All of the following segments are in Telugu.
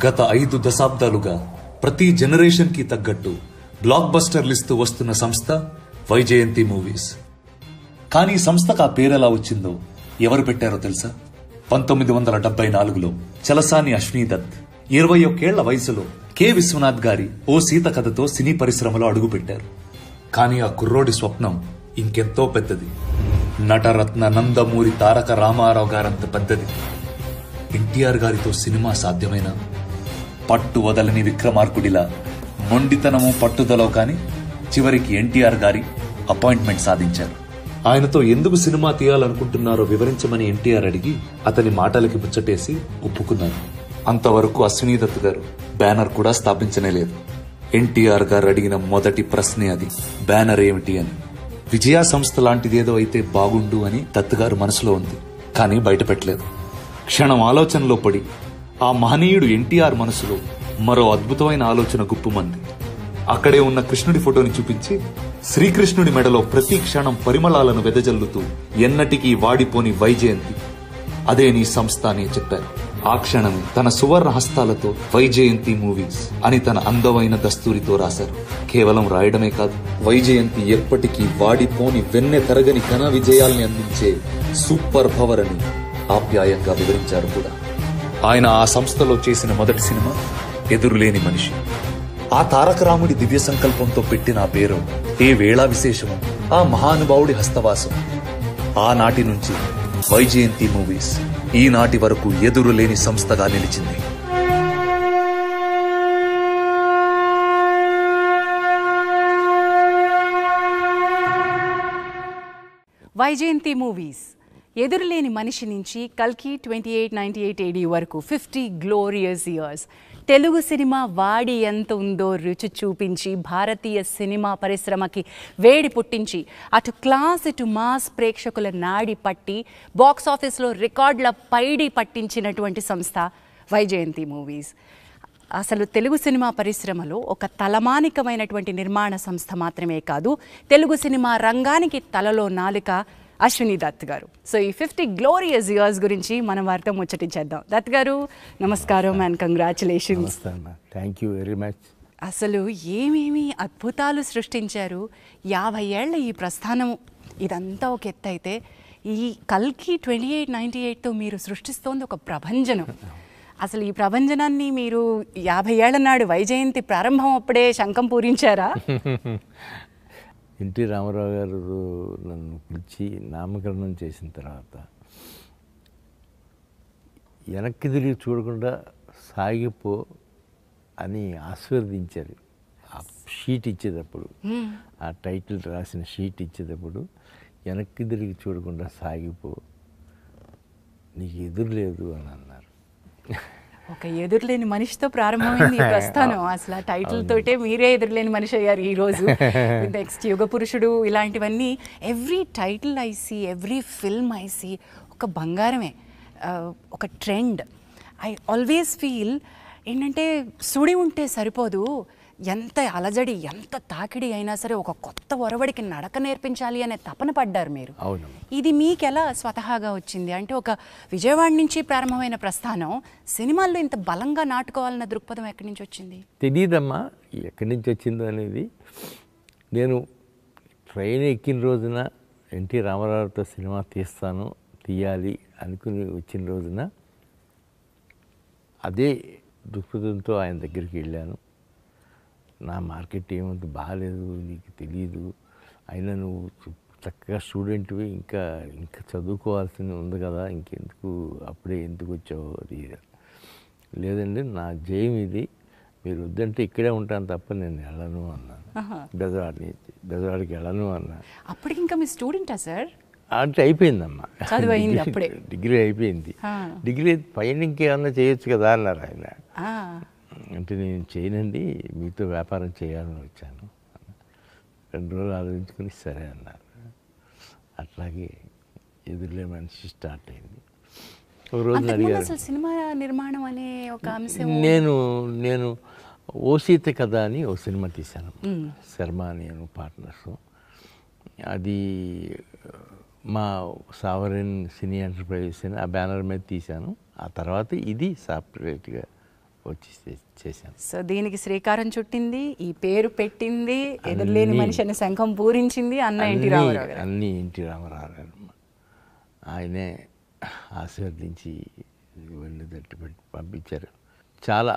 గత 5 దశాబ్దాలుగా ప్రతి జనరేషన్ కి తగ్గట్టు బ్లాక్ బస్టర్లు ఇస్తూ వస్తున్న సంస్థ వైజయంతి మూవీస్. కానీ సంస్థకు ఆ పేరెలా వచ్చిందో ఎవరు పెట్టారో తెలుసా? 1974లో చలసాని అశ్విని దత్ 21 ఏళ్ల వయసులో కె విశ్వనాథ్ గారి ఓ సీత కథతో సినీ పరిశ్రమలో అడుగుపెట్టారు. కానీ ఆ కుర్రోడి స్వప్నం ఇంకెంతో పెద్దది. నటరత్న నందమూరి తారక రామారావు గారంత పెద్దది. ఎన్టీఆర్ గారితో సినిమా సాధ్యమైనా పట్టు వదలని విక్రమార్కుడిలా మొండితనము పట్టుదల కాని చివరికి ఎన్టీఆర్ గారి అపాయింట్మెంట్ సాధించారు. ఆయనతో ఎందుకు సినిమా తీయాలనుకుంటున్నారో వివరించమని ఎన్టీఆర్ అడిగి అతని మాటలకి ముచ్చటేసి ఒప్పుకున్నారు. అంతవరకు అశ్విని దత్ గారు బ్యానర్ కూడా స్థాపించనే లేదు. ఎన్టీఆర్ గారు అడిగిన మొదటి ప్రశ్నే అది, బ్యానర్ ఏమిటి అని. విజయ సంస్థ లాంటిదేదో అయితే బాగుండు అని దత్ గారు మనసులో ఉంది, కానీ బయట పెట్టలేదు. క్షణం ఆలోచనలో పడి ఆ మహనీయుడు ఎన్టీఆర్ మనసులో మరో అద్భుతమైన ఆలోచన గుప్పుమంది. అక్కడే ఉన్న కృష్ణుడి ఫోటోని చూపించి శ్రీకృష్ణుడి మెడలో ప్రతి క్షణం పరిమళాలను వెదజల్లుతూ ఎన్నటికీ వాడిపోని వైజయంతి, అదే నీ సంస్థ అని చెప్పారు. ఆ క్షణమే తన సువర్ణ హస్తాలతో వైజయంతి మూవీస్ అని తన అందమైన దస్తూరితో రాశారు. కేవలం రాయడమే కాదు, వైజయంతి ఎప్పటికీ వాడిపోని వెన్నె తరగని ఘన విజయాల్ని అందించే సూపర్ పవర్ అని ఆప్యాయంగా వివరించారు కూడా. ఆయన ఆ సంస్థలో చేసిన మొదటి సినిమా ఎదురులేని మనిషి. ఆ తారక రాముడి దివ్య సంకల్పంతో పెట్టిన ఆ పేరు ఏ వేళా విశేషమో ఆ మహానుభావుడి హస్తవాసం. ఆనాటి నుంచి వైజయంతి మూవీస్ ఈనాటి వరకు ఎదురులేని సంస్థగా నిలిచింది. వైజయంతి మూవీస్ ఎదురులేని మనిషి నుంచి కల్కి 2898 AD వరకు 50 గ్లోరియస్ ఇయర్స్ తెలుగు సినిమా వాడి ఎంత ఉందో రుచి చూపించి భారతీయ సినిమా పరిశ్రమకి వేడి పుట్టించి అటు క్లాస్ ఇటు మాస్ ప్రేక్షకుల నాడి పట్టి బాక్స్ ఆఫీస్లో రికార్డుల పైడి పట్టించినటువంటి సంస్థ వైజయంతి మూవీస్. అసలు తెలుగు సినిమా పరిశ్రమలో ఒక తలమానికమైనటువంటి నిర్మాణ సంస్థ మాత్రమే కాదు, తెలుగు సినిమా రంగానికి తలలో నాలుక అశ్విని దత్ గారు. సో ఈ 50 గ్లోరియస్ ఇయర్స్ గురించి మనం వారితో ముచ్చటించేద్దాం. దత్ గారు నమస్కారం and congratulations. Thank you very much. అసలు ఏమేమి అద్భుతాలు సృష్టించారు. 50 ఏళ్ల ఈ ప్రస్థానం ఇదంతా ఒక ఎత్తు అయితే, ఈ కల్కి 2898తో మీరు సృష్టిస్తోంది ఒక ప్రభంజనం. అసలు ఈ ప్రభంజనాన్ని మీరు 50 ఏళ్ల నాడు వైజయంతి ప్రారంభం అప్పుడే శంఖం పూరించారా? ఎన్టీ రామారావు గారు నన్ను పిలిచి నామకరణం చేసిన తర్వాత వెనక్కి తిరిగి చూడకుండా సాగిపో అని ఆశీర్వదించారు. ఆ షీట్ ఇచ్చేటప్పుడు, ఆ టైటిల్ రాసిన షీట్ ఇచ్చేటప్పుడు వెనక్కి తిరిగి చూడకుండా సాగిపో, నీకు ఎదురు లేదు అని అన్నారు. ఒక ఎదురులేని మనిషితో ప్రారంభమైంది ఈ ప్రస్థానం. అసలు ఆ టైటిల్ తోటే మీరే ఎదురులేని మనిషి అయ్యారు ఈరోజు. నెక్స్ట్ యుగ పురుషుడు ఇలాంటివన్నీ every title I see, every film I see ఒక బంగారమే, ఒక ట్రెండ్. ఐ ఆల్వేస్ ఫీల్ ఏంటంటే సుడి ఉంటే సరిపోదు, ఎంత అలజడి ఎంత తాకిడి అయినా సరే ఒక కొత్త ఒరవడికి నడక నేర్పించాలి అనే తపన పడ్డారు మీరు. అవును. ఇది మీకు ఎలా స్వతహాగా వచ్చింది? అంటే ఒక విజయవాడ నుంచి ప్రారంభమైన ప్రస్థానం సినిమాల్లో ఇంత బలంగా నాటుకోవాలన్న దృక్పథం ఎక్కడి నుంచి వచ్చింది? తెలియదమ్మా ఎక్కడి నుంచి వచ్చిందో అనేది. నేను ట్రైన్ ఎక్కిన రోజున ఎన్టీ రామారావుతో సినిమా తీయాలి అనుకుని వచ్చిన రోజున అదే దృక్పథంతో ఆయన దగ్గరికి వెళ్ళాను. నా మార్కెట్ ఏమంత బాగాలేదు, నీకు తెలియదు, అయినా నువ్వు చక్కగా స్టూడెంట్వి, ఇంకా చదువుకోవాల్సింది ఉంది కదా, ఇంకెందుకు అప్పుడే ఎందుకు వచ్చావు? అది లేదండి, నా జయం ఇది, మీరు వద్దంటే ఇక్కడే ఉంటాను తప్ప నేను వెళ్ళను అన్నాను. బెజవాడికి వెళ్ళను అన్నాను. అప్పటికి ఇంకా మీ స్టూడెంటా సార్? అంటే అయిపోయిందమ్మా, అప్పుడే డిగ్రీ అయిపోయింది. డిగ్రీ పైన ఇంకేమన్నా చేయొచ్చు కదా అన్నారు ఆయన. అంటే నేను చేయనండి, మీతో వ్యాపారం చేయాలని వచ్చాను. 2 రోజులు ఆలోచించుకుని సరే అన్నారు. అట్లాగే ఎదురులే మనిషి స్టార్ట్ అయింది. ఒక రోజు అడిగారు, అసలు సినిమా నిర్మాణం అనే ఒక అంశం. నేను ఓ సీత కథ అని ఓ సినిమా తీశాను, శర్మ నేను పార్ట్నర్స్. అది మా సావరెన్ సినీ ఎంటర్ప్రైజెస్ అని ఆ బ్యానర్ మీద తీశాను. ఆ తర్వాత ఇది సపరేట్గా వచ్చి చేశాను. సో దీనికి శ్రీకారం చుట్టింది, ఈ పేరు పెట్టింది, ఎదురులేని మనిషి అనే శంఖం పూరించింది అన్న ఎన్టీ రామారావు గారు. అన్నీ ఎన్టీ రామారావు గారు. ఆయనే ఆశీర్వదించి ఇవన్నీ తట్టి పెట్టి పంపించారు. చాలా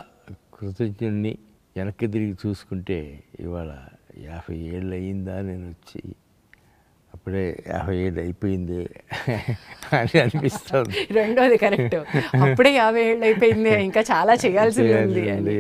కృతజ్ఞుడిని. వెనక్కి తిరిగి చూసుకుంటే ఇవాళ 50 ఏళ్ళు అయ్యిందా నేను వచ్చి, అప్పుడే 50 ఏళ్ళు అయిపోయింది అని అనిపిస్తుంది. రెండోది కరెక్ట్, అప్పుడే 50 ఏళ్ళు అయిపోయింది, ఇంకా చాలా చేయాల్సి ఉంది అని.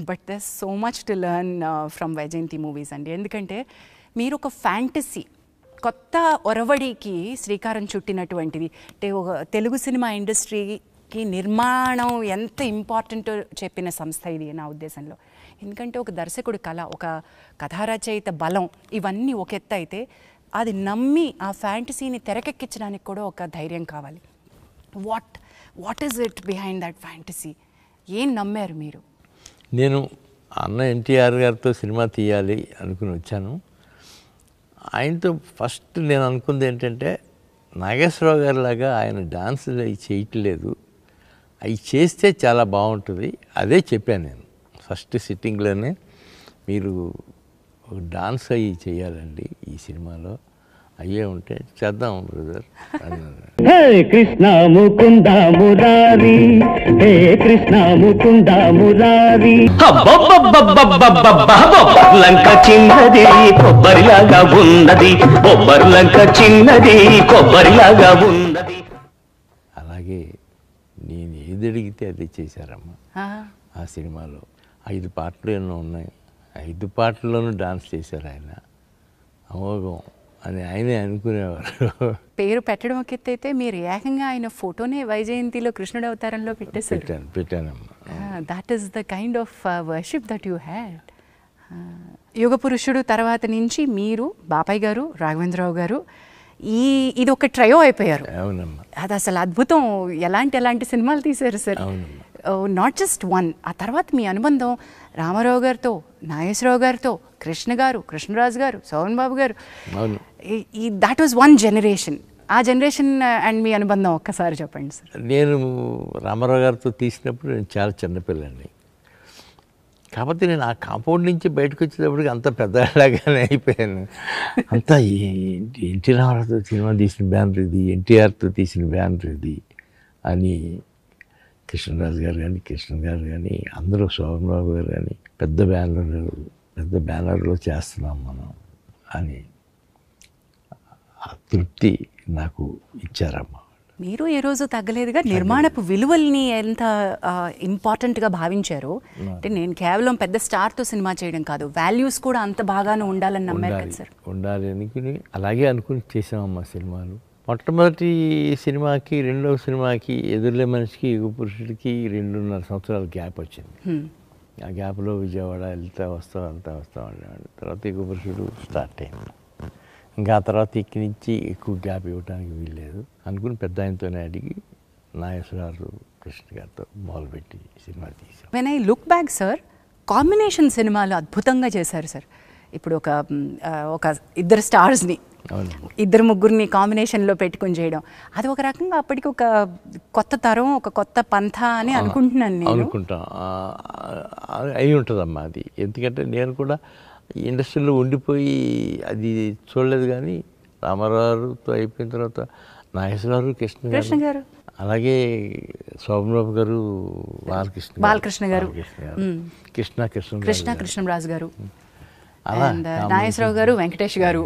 But there so much to learn from Vyjayanthi movies అండి. ఎందుకంటే మీరు ఒక ఫ్యాంటసీ కొత్త ఒరవడికి శ్రీకారం చుట్టినటువంటిది. అంటే ఒక తెలుగు సినిమా ఇండస్ట్రీకి నిర్మాణం ఎంత ఇంపార్టెంటో చెప్పిన సంస్థ ఇది నా ఉద్దేశంలో. ఎందుకంటే ఒక దర్శకుడి కళ, ఒక కథారచయిత బలం, ఇవన్నీ ఒక ఎత్తు అయితే అది నమ్మి ఆ ఫ్యాంటసీని తెరకెక్కించడానికి కూడా ఒక ధైర్యం కావాలి. What is it behind that fantasy? ఏం నమ్మారు మీరు? నేను అన్న ఎన్టీఆర్ గారితో సినిమా తీయాలి అనుకుని వచ్చాను. ఆయనతో ఫస్ట్ నేను అనుకుంది ఏంటంటే, నాగేశ్వరరావు గారి లాగా ఆయన డాన్సులు అవి చేయట్లేదు, అవి చేస్తే చాలా బాగుంటుంది. అదే చెప్పాను నేను ఫస్ట్ సిట్టింగ్లోనే, మీరు ఒక డాన్స్ అవి చేయాలండి ఈ సినిమాలో, అయ్యే ఉంటే చేద్దాం బ్రదర్ అన్నారు. హే కృష్ణ ముకుంద మురారి, హే కృష్ణ ముకుంద మురారి. లంక చిన్నది కొబ్బరిలాగా ఉన్నది, లంక చిన్నది కొబ్బరిలాగా ఉన్నది. అలాగే నేను ఏది అడిగితే అది చేశారమ్మా. ఆ సినిమాలో 5 పాటలు ఎన్నో ఉన్నాయి, 5 పాటల్లోనూ డాన్స్ చేశారు ఆయన. అమోఘం అని ఆయనే అనుకునేవారు. పేరు పెట్టడం ఒక ఎత్తు అయితే మీరు ఏకంగా ఆయన ఫోటోనే వైజయంతిలో కృష్ణుడు అవతారంలో పెట్టేశారు. పెట్టానమ్మా. That is the kind of worship that you had. యుగ పురుషుడు తర్వాత నుంచి మీరు, బాపయ్య గారు, రాఘవేంద్రరావు గారు, ఇది ఒక ట్రయో అయిపోయారు. అవునమ్మా. అది అసలు అద్భుతం. ఎలాంటి సినిమాలు తీశారు సార్. Not just one. ఆ తర్వాత మీ అనుబంధం రామారావు గారితో, నాగేశ్వరరావు గారితో, కృష్ణ గారు, కృష్ణరాజు గారు, సోహన్ బాబు గారు, దాట్ వాజ్ వన్ జనరేషన్. ఆ జనరేషన్ అండ్ మీ అనుబంధం ఒక్కసారి చెప్పండి సార్. నేను రామారావు గారితో తీసినప్పుడు నేను చాలా చిన్నపిల్లండి. కాకపోతే నేను ఆ కాంపౌండ్ నుంచి బయటకు వచ్చేటప్పటికి అంత పెద్దలాగానే అయిపోయాను. అంతా ఎన్టీ రామారావుతో సినిమా తీసిన బ్యానర్ ఇది, ఎన్టీఆర్తో తీసిన బ్యానర్ ఇది అని కృష్ణరాజు గారు కానీ, కృష్ణ గారు కానీ, అందరూ, శోభన్ బాబు గారు కానీ, పెద్ద బ్యానర్లో చేస్తున్నాం మనం అని ఆ తృప్తి నాకు ఇచ్చారమ్మా. మీరు ఏ రోజు తగ్గలేదుగా. నిర్మాణపు విలువల్ని ఎంత ఇంపార్టెంట్గా భావించారు. అంటే నేను కేవలం పెద్ద స్టార్తో సినిమా చేయడం కాదు, వాల్యూస్ కూడా అంత బాగానే ఉండాలని నమ్మారు కదా సార్. ఉండాలి అనుకుని అలాగే అనుకుని చేసామమ్మా సినిమాలు. మొట్టమొదటి సినిమాకి, రెండవ సినిమాకి, ఎదురులే మనిషికి, యుగ పురుషుడికి 2.5 సంవత్సరాల గ్యాప్ వచ్చింది. ఆ గ్యాప్లో విజయవాడ వెళ్తా వస్తాం అనేవాడు. తర్వాత యుగ పురుషుడు స్టార్ట్ అయింది. ఇంకా ఆ తర్వాత ఇక్కడి నుంచి ఎక్కువ గ్యాప్ ఇవ్వడానికి వీల్లేదు అనుకుని పెద్ద ఆయనతోనే అడిగి నాగేశ్వరరావు, కృష్ణ గారితో మొదలుపెట్టి సినిమా తీసాం. When I look back sir, combination సినిమాలు అద్భుతంగా చేశారు సార్. ఇప్పుడు ఒక ఇద్దరు స్టార్స్ని, 2-3 కాంబినేషన్లో పెట్టుకుని చేయడం, అది ఒక రకంగా అప్పటికి ఒక కొత్త తరం, ఒక కొత్త పంథ అని అనుకుంటున్నాను నేను. అనుకుంటాం అయి ఉంటుందమ్మా అది. ఎందుకంటే నేను కూడా ఇండస్ట్రీలో ఉండిపోయి అది చూడలేదు. కానీ రామారావుతో అయిపోయిన తర్వాత నాగేశ్వరరావు, కృష్ణ గారు, అలాగే శోభన్ బాబు గారు, బాలకృష్ణ గారు, కృష్ణరాజు గారు, నాగేశ్వరరావు గారు, వెంకటేష్ గారు,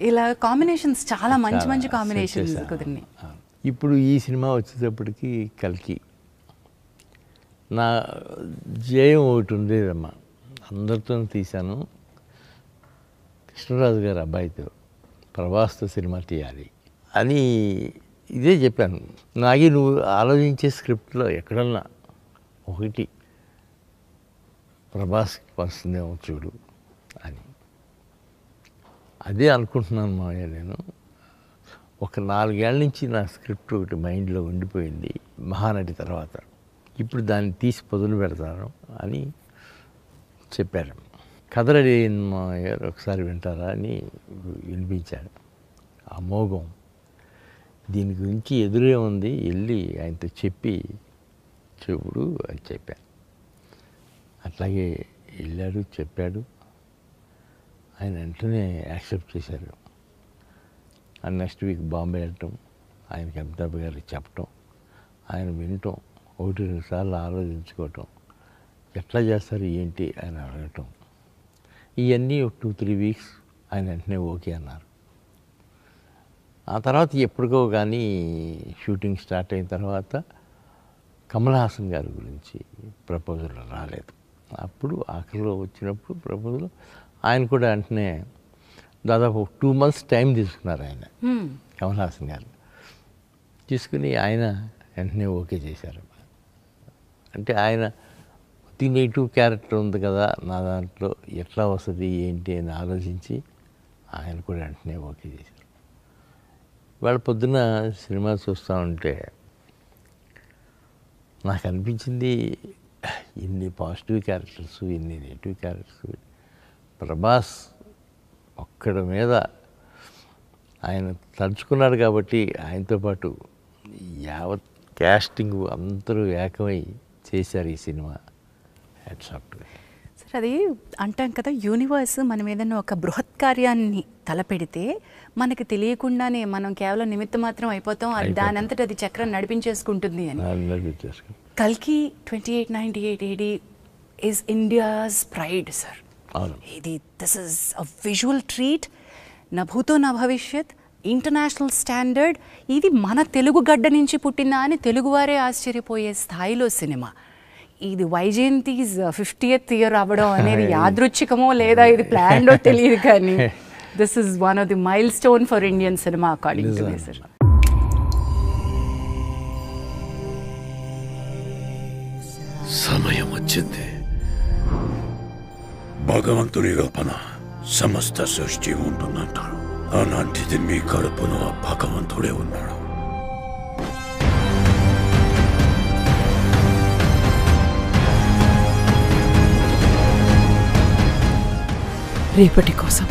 ఇలా కాంబినేషన్స్ చాలా మంచి కాంబినేషన్స్ కుదిరినాయి. ఇప్పుడు ఈ సినిమా వచ్చేటప్పటికి కల్కి నా జయం ఒకటి ఉండేదమ్మా. అందరితో తీశాను. కృష్ణరాజు గారు అబ్బాయితో, ప్రభాస్తో సినిమా తీయాలి అని ఇదే చెప్పాను. నాగి నువ్వు ఆలోచించే స్క్రిప్ట్లో ఎక్కడన్నా ఒకటి ప్రభాస్కి వస్తుందేమో చూడు అని. అదే అనుకుంటున్నాను మావయ్య నేను. ఒక 4 ఏళ్ల నుంచి నా స్క్రిప్ట్ ఒకటి మైండ్లో ఉండిపోయింది మహానటి తర్వాత. ఇప్పుడు దాన్ని తీసి పొదులు పెడతాను అని చెప్పారు. కథలడి గారు ఒకసారి వింటారా అని వినిపించాడు. ఆ మోగం దీని గురించి ఎదురే ఉంది, వెళ్ళి ఆయనతో చెప్పి చెప్పుడు అని చెప్పాను. అట్లాగే వెళ్ళాడు, చెప్పాడు. ఆయన వెంటనే యాక్సెప్ట్ చేశారు. అండ్ నెక్స్ట్ వీక్ బాంబే వెళ్ళటం, ఆయనకి అమితాబ్ గారికి చెప్పటం, ఆయన వినటం, 1-2 సార్లు ఆలోచించుకోవటం, ఎట్లా చేస్తారు ఏంటి ఆయన అడగటం, ఇవన్నీ ఒక 2-3 వీక్స్ ఆయన వెంటనే ఓకే అన్నారు. ఆ తర్వాత ఎప్పటికో కానీ షూటింగ్ స్టార్ట్ అయిన తర్వాత కమల్ హాసన్ గారి గురించి ప్రపోజల్ రాలేదు. అప్పుడు ఆఖరిలో వచ్చినప్పుడు ప్రపోజల్ ఆయన కూడా వెంటనే దాదాపు 2 months టైం తీసుకున్నారు ఆయన, కమల్ హాసన్ గారు. తీసుకుని ఆయన వెంటనే ఓకే చేశారు. అంటే ఆయన నెగిటివ్ క్యారెక్టర్ ఉంది కదా నా దాంట్లో, ఎట్లా వస్తుంది ఏంటి అని ఆలోచించి ఆయన కూడా వెంటనే ఓకే చేశారు. వాళ్ళ పొద్దున్న సినిమా చూస్తూ ఉంటే నాకు అనిపించింది, ఇన్ని పాజిటివ్ క్యారెక్టర్స్, ఇన్ని నెగిటివ్ క్యారెక్టర్స్, ప్రభాస్ ఒక్కడ మీద ఆయన తలుచుకున్నాడు కాబట్టి ఆయనతో పాటు యావత్ క్యాస్టింగ్ అందరూ ఏకమై చేశారు ఈ cinema. Hats off to. Sir, అది అంటాం కదా, యూనివర్స్ మనం ఏదైనా ఒక బృహత్ కార్యాన్ని తలపెడితే మనకి తెలియకుండానే మనం కేవలం నిమిత్త మాత్రం అయిపోతాం, అది దాని అంతటా అది చక్రం నడిపించేసుకుంటుంది అని. కల్కి 2898 AD is India's pride sir. ఇది this is a visual treat, నా భూతో నా భవిష్యత్, ఇంటర్నేషనల్ స్టాండర్డ్. ఇది మన తెలుగు గడ్డ నుంచి పుట్టిందా అని తెలుగువారే ఆశ్చర్యపోయే స్థాయిలో సినిమా. ఇది వైజయంతిస్ 50th year అవ్వడం అనేది యాదృచ్ఛికమో లేదా ఇది ప్లాన్డో తెలియదు, కానీ this is one of the mile stone for Indian cinema according to me sir. సమయం వచ్చింది. భగవంతుని రూపణ సమస్త సృష్టి ఉంటుందంటారు. అలాంటిది మీ కడుపులో ఆ భగవంతుడే ఉన్నాడు. రేపటి కోసం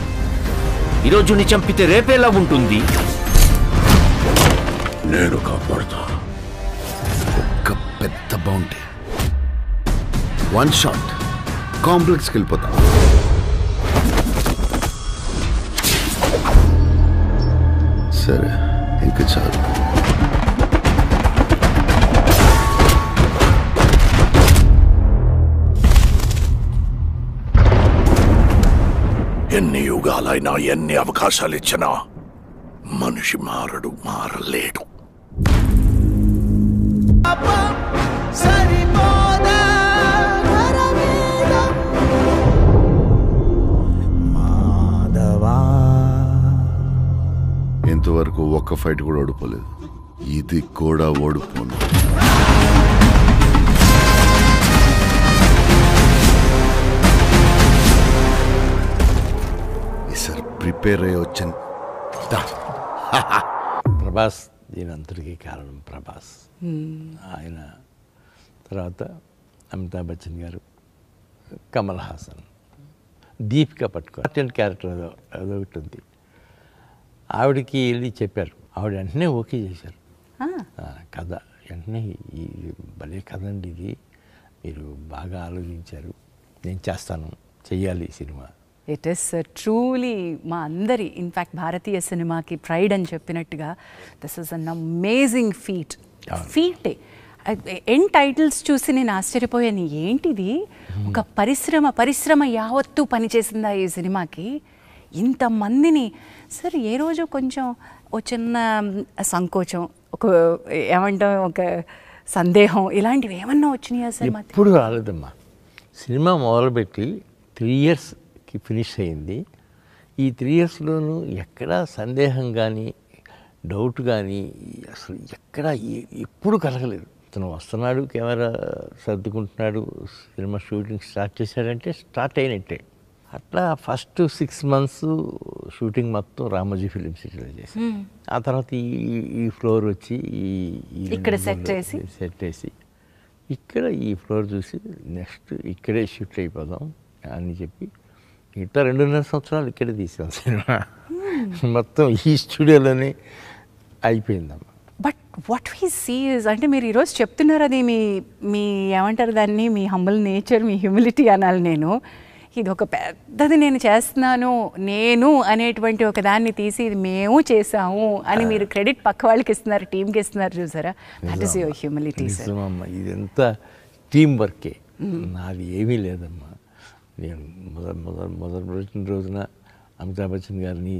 ఈరోజు నీ చంపితే రేపేలా ఉంటుంది? నేను కాపాడుతా. ఒక పెద్ద బౌంటీ, 1 shot కాంప్లెక్స్కి వెళ్ళిపోతా. సరే, ఇంకా చాలు. ఎన్ని యుగాలైనా ఎన్ని అవకాశాలు ఇచ్చినా మనిషి మారడు, మారలేడు. ఇంతవరకు ఒక్క ఫైట్ కూడా ఓడిపోలేదు. ఇది కూడా ఓడిపోను. ఈసారి ప్రిపేర్ అయ్యి వచ్చాను. ప్రభాస్ దీని అంతటికీ కారణం ప్రభాస్. ఆయన తర్వాత అమితాబ్ బచ్చన్ గారు, కమల్ హాసన్, దీపిక పట్టుకోన్ క్యారెక్టర్ అదొకటి ఉంది. ఆవిడకి వెళ్ళి చెప్పారు, ఆవిడ వెంటనే ఓకే చేశారు. కథ వెంటనే ఈ భలే కథ అండి, ఇది మీరు బాగా ఆలోచించారు, నేను చేస్తాను, చెయ్యాలి ఈ సినిమా. ఇట్ ఈస్ ట్రూలీ మా అందరి, ఇన్ఫ్యాక్ట్ భారతీయ సినిమాకి ప్రైడ్ అని చెప్పినట్టుగా దిస్ ఇస్ అన్ అమేజింగ్ ఫీటే. ఎండ్ టైటిల్స్ చూసి నేను ఆశ్చర్యపోయాను, ఏంటిది ఒక పరిశ్రమ యావత్తు పనిచేసిందా ఈ సినిమాకి, ఇంతమందిని. సార్, ఏ రోజు కొంచెం ఓ చిన్న సంకోచం, ఒక ఏమంటాం, ఒక సందేహం, ఇలాంటివి ఏమన్నా వచ్చినాయా సార్? ఎప్పుడు రాలేదమ్మా. సినిమా మొదలుపెట్టి 3 yearsకి ఫినిష్ అయింది. ఈ 3 yearsలోనూ ఎక్కడా సందేహం కానీ డౌట్ కానీ అసలు ఎక్కడా ఎప్పుడు కలగలేదు. తను వస్తున్నాడు, కెమెరా సర్దుకుంటున్నాడు, సినిమా షూటింగ్ స్టార్ట్ చేశాడంటే స్టార్ట్ అయినట్టే. అట్లా ఫస్ట్ 6 months షూటింగ్ మొత్తం రామోజీ ఫిలిం సిటీలో చేశాను. ఆ తర్వాత ఈ ఫ్లోర్ వచ్చి ఇక్కడ సెట్ వేసి ఇక్కడ ఈ ఫ్లోర్ చూసి నెక్స్ట్ ఇక్కడే షిఫ్ట్ అయిపోదాం అని చెప్పి ఇట్లా 2.5 సంవత్సరాలు ఇక్కడే తీసాం సినిమా. మొత్తం ఈ స్టూడియోలోనే అయిపోయిందమ్మా. But what we see is, అంటే మీరు ఈరోజు చెప్తున్నారు, అది మీ ఏమంటారు దాన్ని, మీ హంబుల్ నేచర్, మీ హ్యూమిలిటీ అనాలి నేను. ఇది ఒక పెద్దది నేను చేస్తున్నాను అనేటువంటి ఒక దాన్ని తీసి ఇది మేము చేసాము అని మీరు క్రెడిట్ పక్క వాళ్ళకి ఇస్తున్నారు, టీంకి ఇస్తున్నారు, చూసారా? That is your humility sir. ఇదంతా టీం వర్కే, నాది ఏమీ లేదమ్మా. నేను మొదటి రోజున అమితాబ్ బచ్చన్ గారిని,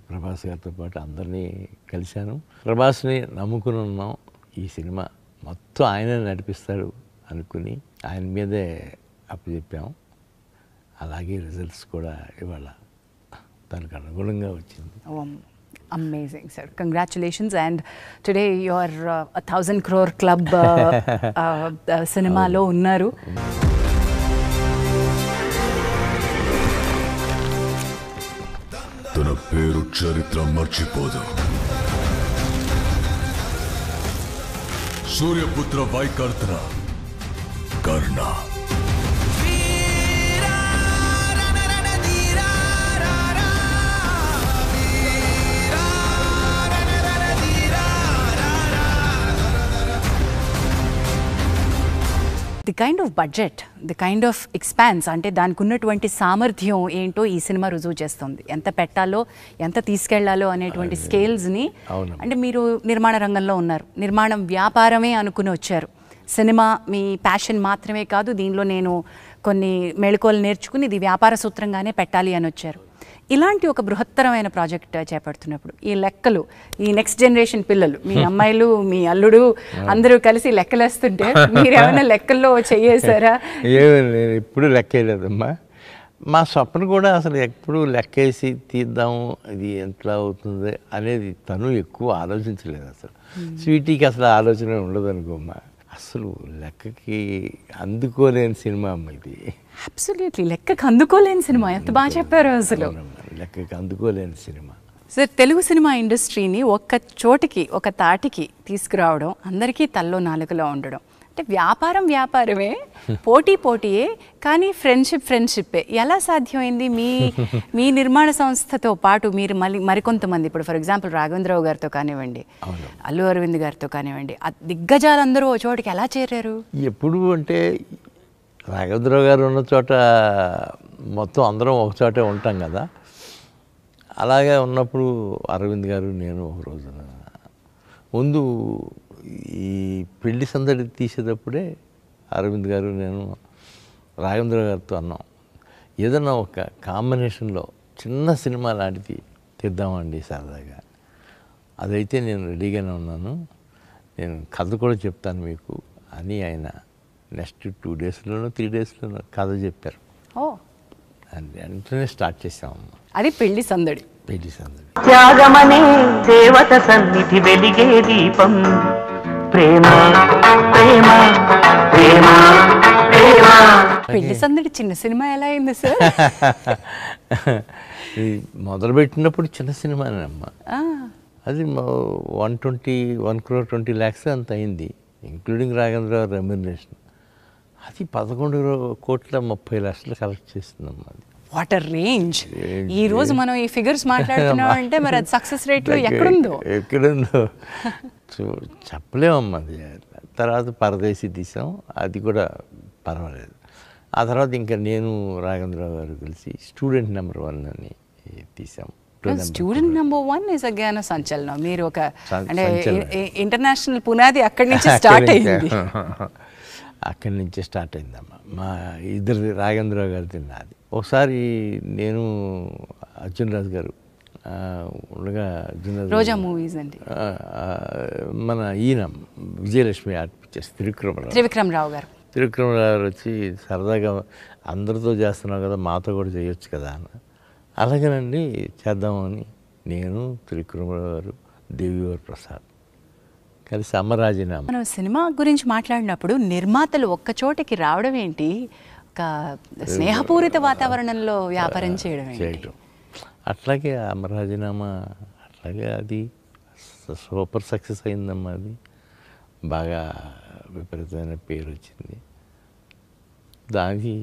ప్రభాస్ గారితో పాటు అందరినీ కలిశాను. ప్రభాస్ని నమ్ముకుని ఉన్నాం. ఈ సినిమా మొత్తం ఆయనే నడిపిస్తాడు అనుకుని ఆయన మీదే అప్పచెప్పాము. అలాగే రిజల్ట్స్ కూడా ఇవాళ దానికి అనుగుణంగా వచ్చింది. Amazing, sir. Congratulations. And today you are 1,000 crore club సినిమాలో ఉన్నారు. తన పేరు చరిత్ర మర్చిపోదు. Suryaputra Vaikartana Karna. The kind of budget, the kind of expanse, అంటే దానికి ఉన్నటువంటి సామర్థ్యం ఏంటో ఈ సినిమా రుజువు చేస్తుంది. ఎంత పెట్టాలో, ఎంత తీసుకెళ్లాలో అనేటువంటి స్కేల్స్ని. అంటే మీరు నిర్మాణ రంగంలో ఉన్నారు, నిర్మాణం వ్యాపారమే అనుకుని వచ్చారు. సినిమా మీ ప్యాషన్ మాత్రమే కాదు, దీనిలో నేను కొన్ని మెళకువలు నేర్చుకుని ఇది వ్యాపార సూత్రంగానే పెట్టాలి అని వచ్చారు. ఇలాంటి ఒక బృహత్తరమైన ప్రాజెక్ట్ చేపడుతున్నప్పుడు ఈ లెక్కలు, ఈ నెక్స్ట్ జనరేషన్ పిల్లలు, మీ అమ్మాయిలు, మీ అల్లుడు అందరూ కలిసి లెక్కలేస్తుంటే మీరేమైనా లెక్కల్లో చేయేసారా? నేను ఎప్పుడు లెక్కేయలేదమ్మా. మా స్వప్న కూడా అసలు ఎప్పుడు లెక్కేసి తీద్దాము, ఇది ఎట్లా అవుతుంది అనేది తను ఎక్కువ ఆలోచించలేదు. అసలు స్వీటీకి అసలు ఆలోచన ఉండదు అనుకోమ్మా. అసలు లెక్కకి అందుకోలేని సినిమా అమ్మ ఇది. అబ్సల్యూట్లీ లెక్కకి అందుకోలేని సినిమా. ఎంత బాగా చెప్పారు అసలు. లెక్కకి అందుకోలేని సినిమా. సార్, తెలుగు సినిమా ఇండస్ట్రీని ఒక్క చోటికి, ఒక తాటికి తీసుకురావడం, అందరికీ తల్లో నాలుకలో ఉండడం, అంటే వ్యాపారం వ్యాపారమే, పోటీయే, కానీ ఫ్రెండ్షిప్పే. ఎలా సాధ్యమైంది? మీ నిర్మాణ సంస్థతో పాటు మీరు మరికొంతమంది, ఇప్పుడు ఫర్ ఎగ్జాంపుల్ రాఘవేంద్రరావు గారితో కానివ్వండి, అల్లు అరవింద్ గారితో కానివ్వండి, దిగ్గజాలందరూ ఓ చోటికి ఎలా చేరారు? ఎప్పుడు అంటే రాఘవేంద్రరావు గారు ఉన్న చోట మొత్తం అందరం ఒక చోటే ఉంటాం కదా. అలాగే ఉన్నప్పుడు అరవింద్ గారు, నేను ఒక రోజున ముందు ఈ పెళ్లి సందడి తీసేటప్పుడే అరవింద్ గారు, నేను రాఘవేంద్రరావు గారితో అన్నాం, ఏదన్నా ఒక కాంబినేషన్లో చిన్న సినిమా లాంటిది తీద్దామండి సరదాగా. అదైతే నేను రెడీగానే ఉన్నాను, నేను కథ కూడా చెప్తాను మీకు అని ఆయన నెక్స్ట్ 2 daysలోనో 3 daysలోనో కథ చెప్పారు. వెంటనే స్టార్ట్ చేసామమ్మ. అది పెళ్లి సందడి. త్యాగమనే దేవత సన్నిధి వెలిగే దీపం. ప్రేమ ప్రేమ ప్రేమ ప్రేమ. పెళ్లి సందడి చిన్న సినిమా ఎలా అయింది సార్? మొదలుపెట్టినప్పుడు చిన్న సినిమానేనమ్మా. అది 1 crore 20 lakhs అంత అయింది, ఇంక్లూడింగ్ రాఘవేంద్రరావు రెమ్యునరేషన్. అది 11,30,00,000 కలెక్ట్ చేస్తుందమ్మా. అది వాటర్ రేంజ్. ఈ రోజు మనం ఈ ఫిగర్స్ మాట్లాడుతున్నాం అంటే మరి అది సక్సెస్ రేట్లో ఎక్కడుందో చెప్పలేమమ్మా. అది తర్వాత పరదేశీ తీసాం, అది కూడా పర్వాలేదు. ఆ తర్వాత ఇంకా నేను రాఘవేంద్రరావు గారు కలిసి స్టూడెంట్ నెంబర్ 1 అని తీసాం. స్టూడెంట్ నెంబర్ 1 ఇస్ అగైన్ సంచలనం. మీరు ఒక అంటే ఇంటర్నేషనల్ పునాది అక్కడి నుంచి స్టార్ట్ అయింది. అక్కడి నుంచే స్టార్ట్ అయిందమ్మా. మా ఇద్దరిది, రాఘవేంద్రరావు గారిది నాది. ఒకసారి నేను అర్జున్ రాజు గారు ఉండగా, రోజా మూవీస్ అండి, మన ఈయన విజయలక్ష్మి ఆర్ట్ పిక్చర్స్ త్రివిక్రమరావు గారు వచ్చి సరదాగా అందరితో చేస్తున్నావు కదా, మాతో కూడా చేయొచ్చు కదా అన్న. అలాగేనండి చేద్దామని నేను, త్రివిక్రమరావు గారు, దేవివర్ ప్రసాద్ కలిసి అమరాజీనామా. మనం సినిమా గురించి మాట్లాడినప్పుడు నిర్మాతలు ఒక్క చోటకి రావడం ఏంటి, ఒక స్నేహపూరిత వాతావరణంలో వ్యాపారం చేయడం. అట్లాగే అమరాజీనామా అట్లాగే అది సూపర్ సక్సెస్ అయిందమ్మా. అది బాగా విపరీతమైన పేరు వచ్చింది. దానికి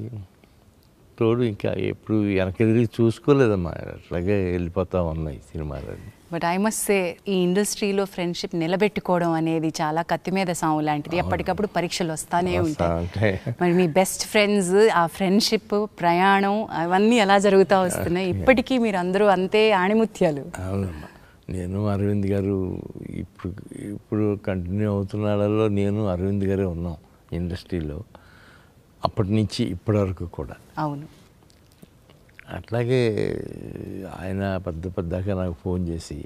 తోడు ఇంకా ఎప్పుడు వెనకెదిరి చూసుకోలేదమ్మా, అట్లాగే వెళ్ళిపోతా ఉన్నాయి సినిమాలు. బట్ ఐ మస్ట్ సే ఈ ఇండస్ట్రీలో ఫ్రెండ్షిప్ నిలబెట్టుకోవడం అనేది చాలా కత్తి మీద సాము లాంటిది. ఎప్పటికప్పుడు పరీక్షలు వస్తానే ఉంటాయి. మరి మీ బెస్ట్ ఫ్రెండ్స్, ఆ ఫ్రెండ్షిప్, ప్రయాణం అవన్నీ ఎలా జరుగుతూ వస్తున్నాయి? ఇప్పటికీ మీరు అందరూ అంతే ఆణిముత్యాలు. అవునమ్మా, నేను అరవింద్ గారు ఇప్పుడు కంటిన్యూ అవుతున్న వాళ్ళలో నేను అరవింద్ గారే ఉన్నాం ఇండస్ట్రీలో, అప్పటి నుంచి ఇప్పటి వరకు కూడా. అవును. అట్లాగే ఆయన పెద్దగా నాకు ఫోన్ చేసి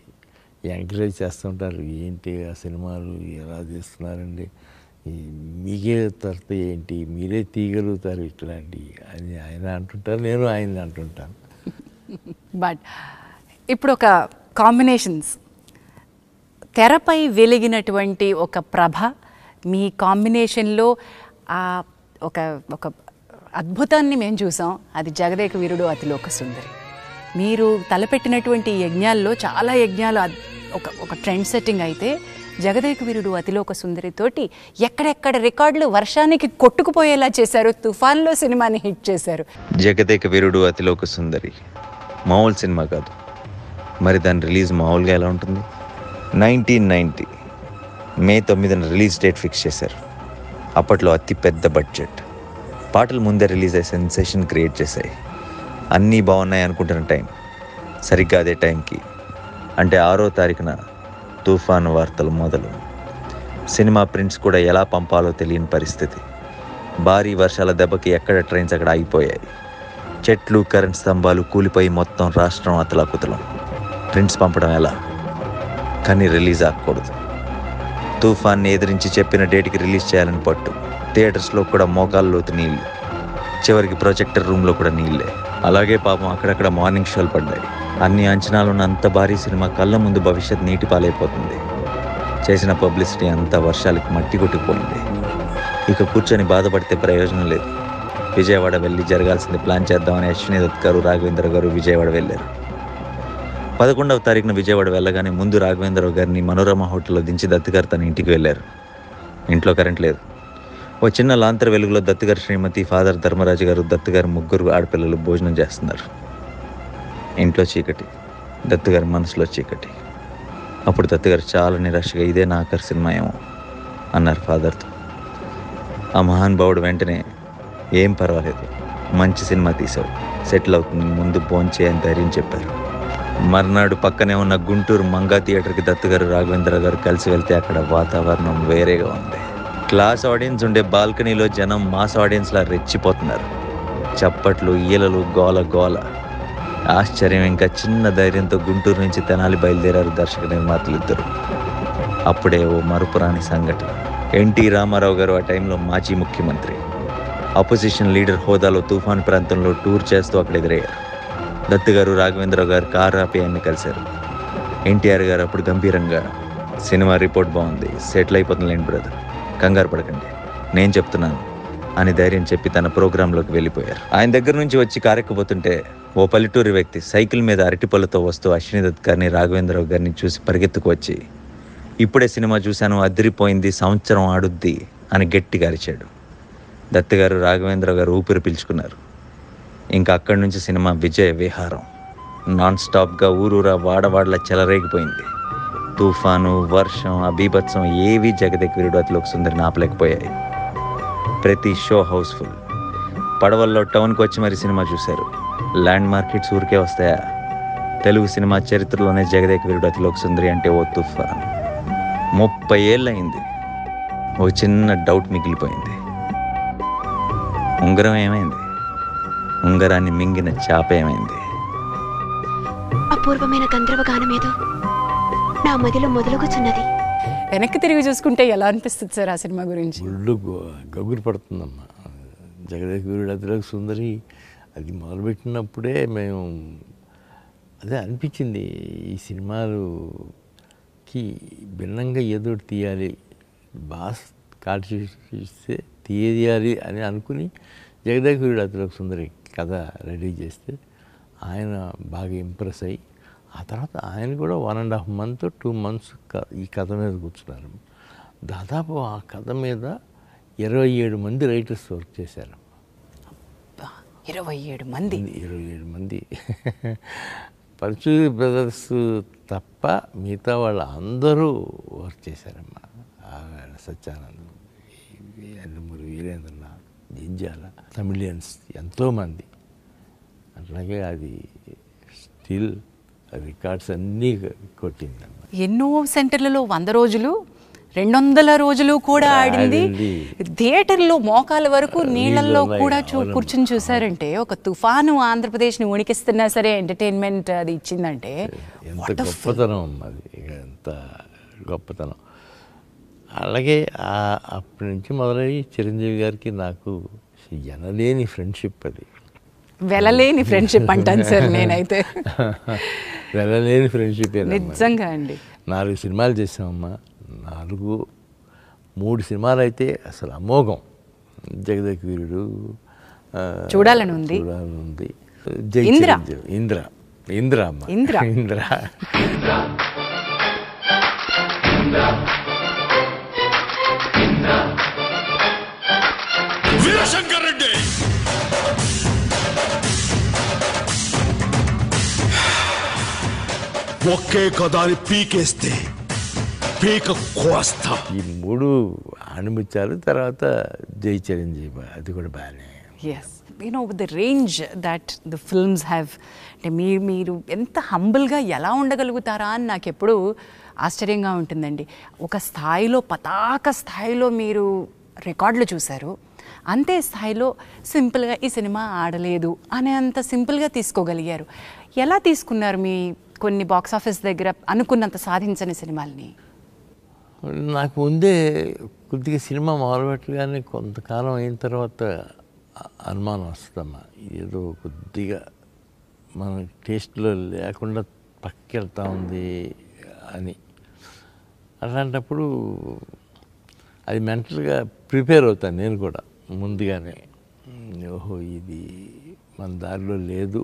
ఎంకరేజ్ చేస్తుంటారు. ఏంటి ఆ సినిమాలు ఎలా తీస్తున్నారండి, మీకే తర్వాత ఏంటి, మీరే తీయగలుగుతారు ఇట్లాంటి అని ఆయన అంటుంటారు, నేను ఆయన అంటుంటాను. బట్ ఇప్పుడు ఒక కాంబినేషన్స్, తెరపై వెలిగినటువంటి ఒక ప్రభ, మీ కాంబినేషన్లో ఒక ఒక అద్భుతాన్ని మేము చూసాం. అది జగదేక వీరుడు అతిలోక సుందరి. మీరు తలపెట్టినటువంటి యజ్ఞాల్లో చాలా యజ్ఞాలు ఒక ట్రెండ్ సెట్టింగ్ అయితే, జగదేక వీరుడు అతిలోక సుందరితోటి ఎక్కడెక్కడ రికార్డులు వర్షానికి కొట్టుకుపోయేలా చేశారు. తుఫాన్లో సినిమాని హిట్ చేశారు. జగదేక వీరుడు అతిలోక సుందరి మామూలు సినిమా కాదు. మరి దాని రిలీజ్ మామూలుగా ఎలా ఉంటుంది? 1990 మే 9న రిలీజ్ డేట్ ఫిక్స్ చేశారు. అప్పట్లో అతి పెద్ద బడ్జెట్, పాటలు ముందే రిలీజ్ అయ్యి సెన్సేషన్ క్రియేట్ చేశాయి. అన్నీ బాగున్నాయి అనుకుంటున్న టైం, సరిగ్గా అదే టైంకి అంటే 6వ తారీఖున తుఫాను వార్తలు మొదలు. సినిమా ప్రింట్స్ కూడా ఎలా పంపాలో తెలియని పరిస్థితి. భారీ వర్షాల దెబ్బకి ఎక్కడ ట్రైన్స్ అక్కడ ఆగిపోయాయి. చెట్లు, కరెంట్ స్తంభాలు కూలిపోయి మొత్తం రాష్ట్రం అతలాకుతలం. ప్రింట్స్ పంపడం ఎలా? కానీ రిలీజ్ అవ్వకూడదు. తుఫాన్ని ఎదిరించి చెప్పిన డేట్కి రిలీజ్ చేయాలని పట్టు. థియేటర్స్లో కూడా మోకాల్లోతు నీళ్ళు, చివరికి ప్రొజెక్టర్ రూమ్లో కూడా నీళ్ళే. అలాగే పాపం అక్కడక్కడ మార్నింగ్ షోలు పడ్డాయి. అన్ని అంచనాలున్న అంత భారీ సినిమా కళ్ళ ముందు భవిష్యత్ నీటి పాలైపోతుంది. చేసిన పబ్లిసిటీ అంతా వర్షాలకి మట్టి కొట్టుకుపోయింది. ఇక కూర్చొని బాధపడితే ప్రయోజనం లేదు. విజయవాడ వెళ్ళి జరగాల్సింది ప్లాన్ చేద్దామని అశ్విని దత్ గారు, రాఘవేంద్ర గారు విజయవాడ వెళ్ళారు. 11వ తారీఖున విజయవాడ వెళ్ళగానే ముందు రాఘవేంద్రరావు గారిని మనోరమ హోటల్లో దించి దత్ గారు తన ఇంటికి వెళ్ళారు. ఇంట్లో కరెంట్ లేదు. ఓ చిన్న లాంతర వెలుగులో దత్ గారు, శ్రీమతి, ఫాదర్ ధర్మరాజు గారు, దత్ గారు ముగ్గురు ఆడపిల్లలు భోజనం చేస్తున్నారు. ఇంట్లో చీకటి, దత్ గారి మనసులో చీకటి. అప్పుడు దత్ గారు చాలా నిరాశగా, ఇదే నా ఆఖరి సినిమా ఏమో అన్నారు ఫాదర్తో. ఆ మహానుభావుడు వెంటనే, ఏం పర్వాలేదు, మంచి సినిమా తీసావు, సెటిల్ అవుతుంది, ముందు భోంచే అని ధైర్యం చెప్పారు. మర్నాడు పక్కనే ఉన్న గుంటూరు మంగా థియేటర్కి దత్ గారు, రాఘవేంద్ర గారు కలిసి వెళ్తే అక్కడ వాతావరణం వేరేగా ఉంది. క్లాస్ ఆడియన్స్ ఉండే బాల్కనీలో జనం మాస్ ఆడియన్స్లా రెచ్చిపోతున్నారు. చప్పట్లు, ఈలలు, గోల గోల. ఆశ్చర్యం ఇంకా చిన్న ధైర్యంతో గుంటూరు నుంచి తెనాలి బయలుదేరారు దర్శక నిర్మాతలు ఇద్దరు. అప్పుడే ఓ మరుపురాని సంఘటన. ఎన్టీ రామారావు గారు ఆ టైంలో మాజీ ముఖ్యమంత్రి, అపోజిషన్ లీడర్ హోదాలో తుఫాన్ ప్రాంతంలో టూర్ చేస్తూ అక్కడ ఎదురయ్యారు. దత్ గారు, రాఘవేంద్రరావు గారు కారు ఆపి ఆయన్ని కలిశారు. ఎన్టీఆర్ గారు అప్పుడు గంభీరంగా, సినిమా రిపోర్ట్ బాగుంది, సెటిల్ అయిపోతుందిలేండి బ్రదర్, కంగారు పడకండి, నేను చెప్తున్నాను అని ధైర్యం చెప్పి తన ప్రోగ్రాంలోకి వెళ్ళిపోయారు. ఆయన దగ్గర నుంచి వచ్చి కారెక్కబోతుంటే ఓ పల్లెటూరి వ్యక్తి సైకిల్ మీద అరటిపళ్ళతో వస్తూ అశ్విని దత్ గారిని, రాఘవేంద్రరావు గారిని చూసి పరిగెత్తుకు వచ్చి, ఇప్పుడే సినిమా చూశాను, అదిరిపోయింది, సంవత్సరం ఆడుద్ది అని గట్టిగా అరిచాడు. దత్ గారు, రాఘవేంద్రరావు గారు ఊపిరి పీల్చుకున్నారు. ఇంకా అక్కడి నుంచి సినిమా విజయ విహారం. నాన్ స్టాప్గా ఊరూరా వాడవాడలా చెలరేగిపోయింది. తుఫాను, వర్షం, ఆ బీభత్సం ఏవీ జగదేక వీరుడు అతిలోక సుందరిని ఆపలేకపోయాయి. ప్రతి షో హౌస్ఫుల్. పడవల్లో టౌన్కి వచ్చి మరి సినిమా చూశారు. ల్యాండ్ మార్కెట్స్ ఊరికే వస్తాయా? తెలుగు సినిమా చరిత్రలోనే జగదేక వీరుడు అతిలోక సుందరి అంటే ఓ తుఫాన్. 30 ఏళ్ళయింది. ఓ చిన్న డౌట్ మిగిలిపోయింది. ఉంగరం ఏమైంది? ఉంగరాన్ని మింగిన చాప ఏమైంది? అపూర్వమైన గంధర్వ గానమేదో నా మదిలో మొదలుగుచున్నది. వెనక్కి తిరిగి చూసుకుంటే ఎలా అనిపిస్తుంది సార్ ఆ సినిమా గురించి? ఒళ్ళు గగురు పడుతుందమ్మా. జగదేక వీరుడు అతిలోక సుందరి అది మొదలుపెట్టినప్పుడే మేము అదే అనిపించింది, ఈ సినిమాలుకి భిన్నంగా ఏదో తీయాలి, బాగా కాల్చిస్తే తీయాలి అని అనుకుని జగదేగుడు అతిలోక సుందరి కథ రెడీ చేస్తే ఆయన బాగా ఇంప్రెస్ అయ్యి ఆ తర్వాత ఆయన కూడా 1.5 month 2 months ఈ కథ మీద కూర్చున్నారు. దాదాపు ఆ కథ మీద 27 మంది రైటర్స్ వర్క్ చేశారు. 27 మంది 27 మంది పరచూరి బ్రదర్స్ తప్ప మిగతా వాళ్ళు అందరూ వర్క్ చేశారమ్మా. సత్యానంద్, అల్లమూరి వీరేంద్రనాథ్, జింజాల, తమిళియన్స్ ఎంతోమంది. అట్లాగే అది స్టిల్ రికార్డ్స్ అన్నీ కొట్టిందమ్మా. ఎన్నో సెంటర్లలో 100 రోజులు 200 రోజులు కూడా ఆడింది. థియేటర్లో మోకాల వరకు నీళ్ళల్లో కూడా కూర్చుని చూసారంటే ఒక తుఫాను ఆంధ్రప్రదేశ్ని వణికిస్తున్నా సరే ఎంటర్టైన్మెంట్ అది ఇచ్చిందంటే ఎంత గొప్పతనం అది, ఎంత గొప్పతనం. అలాగే అప్పటి నుంచి మొదలయ్యి చిరంజీవి గారికి నాకు ఎనలేని ఫ్రెండ్షిప్, అది వెళ్ళలేని ఫ్రెండ్షిప్ అంటాను సార్ నేనైతే. వెళ్ళలేని ఫ్రెండ్షిప్ నిజంగా అండి. 4 సినిమాలు చేసామమ్మా. 3 సినిమాలు అయితే అసలు అమోఘం. జగదేగుడు చూడాలని ఉంది, ఇంద్ర అమ్మ ఇంద్ర వీరశంకర్ రెడ్డి, ఒకే కదాని పీకేస్తే పీక కోస్తా. ఈ 3 అనుమించారు. తర్వాత జై చిరంజీవి, అది కూడా బాగానే. Yes, with the range that the films have, అంటే మీరు ఎంత హంబుల్గా ఎలా ఉండగలుగుతారా అని నాకు ఎప్పుడూ ఆశ్చర్యంగా ఉంటుందండి. ఒక స్థాయిలో పతాక స్థాయిలో మీరు రికార్డులు చూశారు, అంతే స్థాయిలో సింపుల్గా ఈ సినిమా ఆడలేదు అనే అంత సింపుల్గా తీసుకోగలిగారు. ఎలా తీసుకున్నారు మీ కొన్ని బాక్స్ ఆఫీస్ దగ్గర అనుకున్నంత సాధించని సినిమాల్ని? నాకు ముందే కొద్దిగా సినిమా మొదలుపెట్టగానే కొంతకాలం అయిన తర్వాత అనుమానం వస్తుందమ్మా, ఏదో కొద్దిగా మన టేస్ట్లో లేకుండా పక్కకి వెళ్తూ ఉంది అని. అలాంటప్పుడు అది మెంటల్గా ప్రిపేర్ అవుతాను నేను కూడా ముందుగానే. ఓహో, ఇది మన దారిలో లేదు,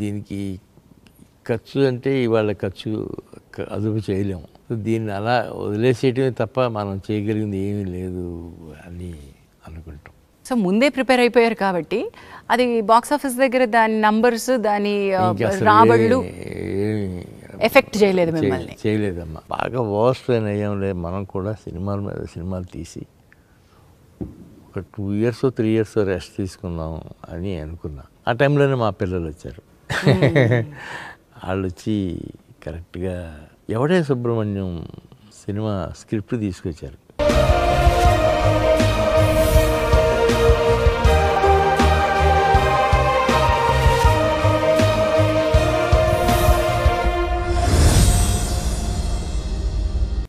దీనికి ఖర్చు అంటే ఇవాళ ఖర్చు అదుపు చేయలేము, దీన్ని అలా వదిలేసేయటమే తప్ప మనం చేయగలిగింది ఏమీ లేదు అని అనుకుంటాం. సో ముందే ప్రిపేర్ అయిపోయారు కాబట్టి అది బాక్స్ ఆఫీస్ దగ్గర దాని నంబర్స్, దాని రాబడులు ఎఫెక్ట్ చేయలేదు మిమ్మల్ని? చేయలేదమ్మా. బాగా వర్స్ట్ అయ్యాం లేదు. మనం కూడా సినిమాల మీద సినిమాలు తీసి ఒక 2 years 3 years రెస్ట్ తీసుకుందాం అని అనుకున్నా. ఆ టైంలోనే మా పిల్లలు వచ్చారు. వాళ్ళు వచ్చి కరెక్ట్గా ఎవడే సుబ్రహ్మణ్యం సినిమా స్క్రిప్ట్ తీసుకొచ్చారు.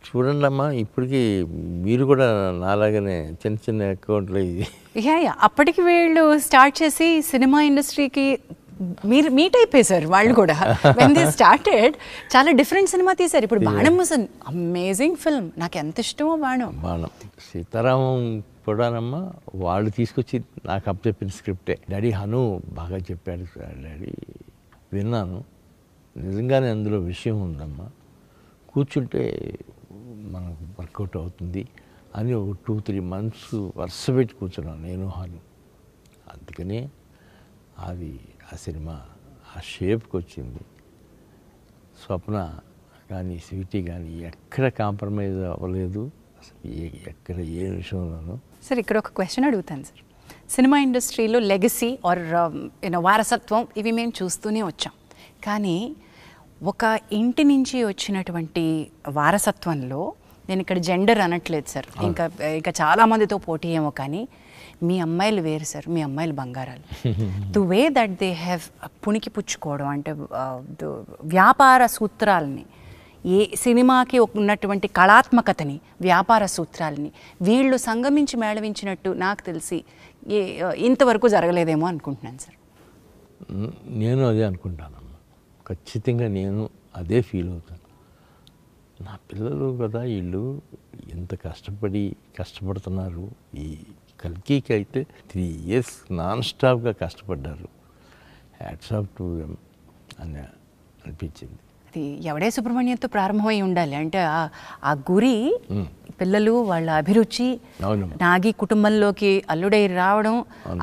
చూడండి అమ్మా, ఇప్పటికీ మీరు కూడా నాలాగానే చిన్న చిన్న అకౌంట్లు ఇది. అప్పటికి వీళ్ళు స్టార్ట్ చేసి సినిమా ఇండస్ట్రీకి మీరు మీట్ అయిపోయారు వాళ్ళు కూడా. వెన్ దే స్టార్టెడ్ చాలా డిఫరెంట్ సినిమా తీశారు. ఇప్పుడు బాణం వాజ్ అన్ అమేజింగ్ ఫిల్మ్, నాకు ఎంత ఇష్టమో బాణం. సీతారామం కూడానమ్మా వాళ్ళు తీసుకొచ్చి నాకు అప్పచెప్పిన స్క్రిప్టే. డాడీ హను బాగా చెప్పాడు డాడీ, విన్నాను, నిజంగానే అందులో విషయం ఉందమ్మా, కూర్చుంటే మనకు వర్కౌట్ అవుతుంది అని ఒక 2-3 months వరుస పెట్టి కూర్చున్నాను నేను హను. అందుకనే అది ఆ సినిమా ఆ షేప్కి వచ్చింది. స్వప్న కానీ స్వీటీ కానీ ఎక్కడ కాంప్రమైజ్ అవ్వలేదు అసలు, ఎక్కడ ఏ విషయంలోనూ. సార్ ఇక్కడ ఒక క్వశ్చన్ అడుగుతాను సార్. సినిమా ఇండస్ట్రీలో లెగసీ ఆర్ వారసత్వం ఇవి మేము చూస్తూనే వచ్చాం, కానీ ఒక ఇంటి నుంచి వచ్చినటువంటి వారసత్వంలో, నేను ఇక్కడ జెండర్ అనట్లేదు సార్, ఇంకా చాలామందితో పోటీ ఏమో, కానీ మీ అమ్మాయిలు వేరు సార్, మీ అమ్మాయిలు బంగారాలు. The way that they have పుణికి పుచ్చుకోవడం, అంటే వ్యాపార సూత్రాలని, ఏ సినిమాకి ఉన్నటువంటి కళాత్మకతని, వ్యాపార సూత్రాలని వీళ్ళు సంగమించి మేళవించినట్టు నాకు తెలిసి ఇంతవరకు జరగలేదేమో అనుకుంటున్నాను సార్. నేను అదే అనుకుంటానమ్మా, ఖచ్చితంగా నేను అదే ఫీల్ అవుతాను. నా పిల్లలు కదా వీళ్ళు ఎంత కష్టపడుతున్నారు, ఈ కల్కికి అయితే 3 years నాన్ స్టాప్గా కష్టపడ్డారు. హ్యాట్స్ ఆఫ్ టు దెమ్ అని అనిపించింది. అది ఎవడే సుబ్రహ్మణ్యంతో ప్రారంభమై ఉండాలి. అంటే ఆ గురి, పిల్లలు వాళ్ళ అభిరుచి, నాగి కుటుంబంలోకి అల్లుడై రావడం,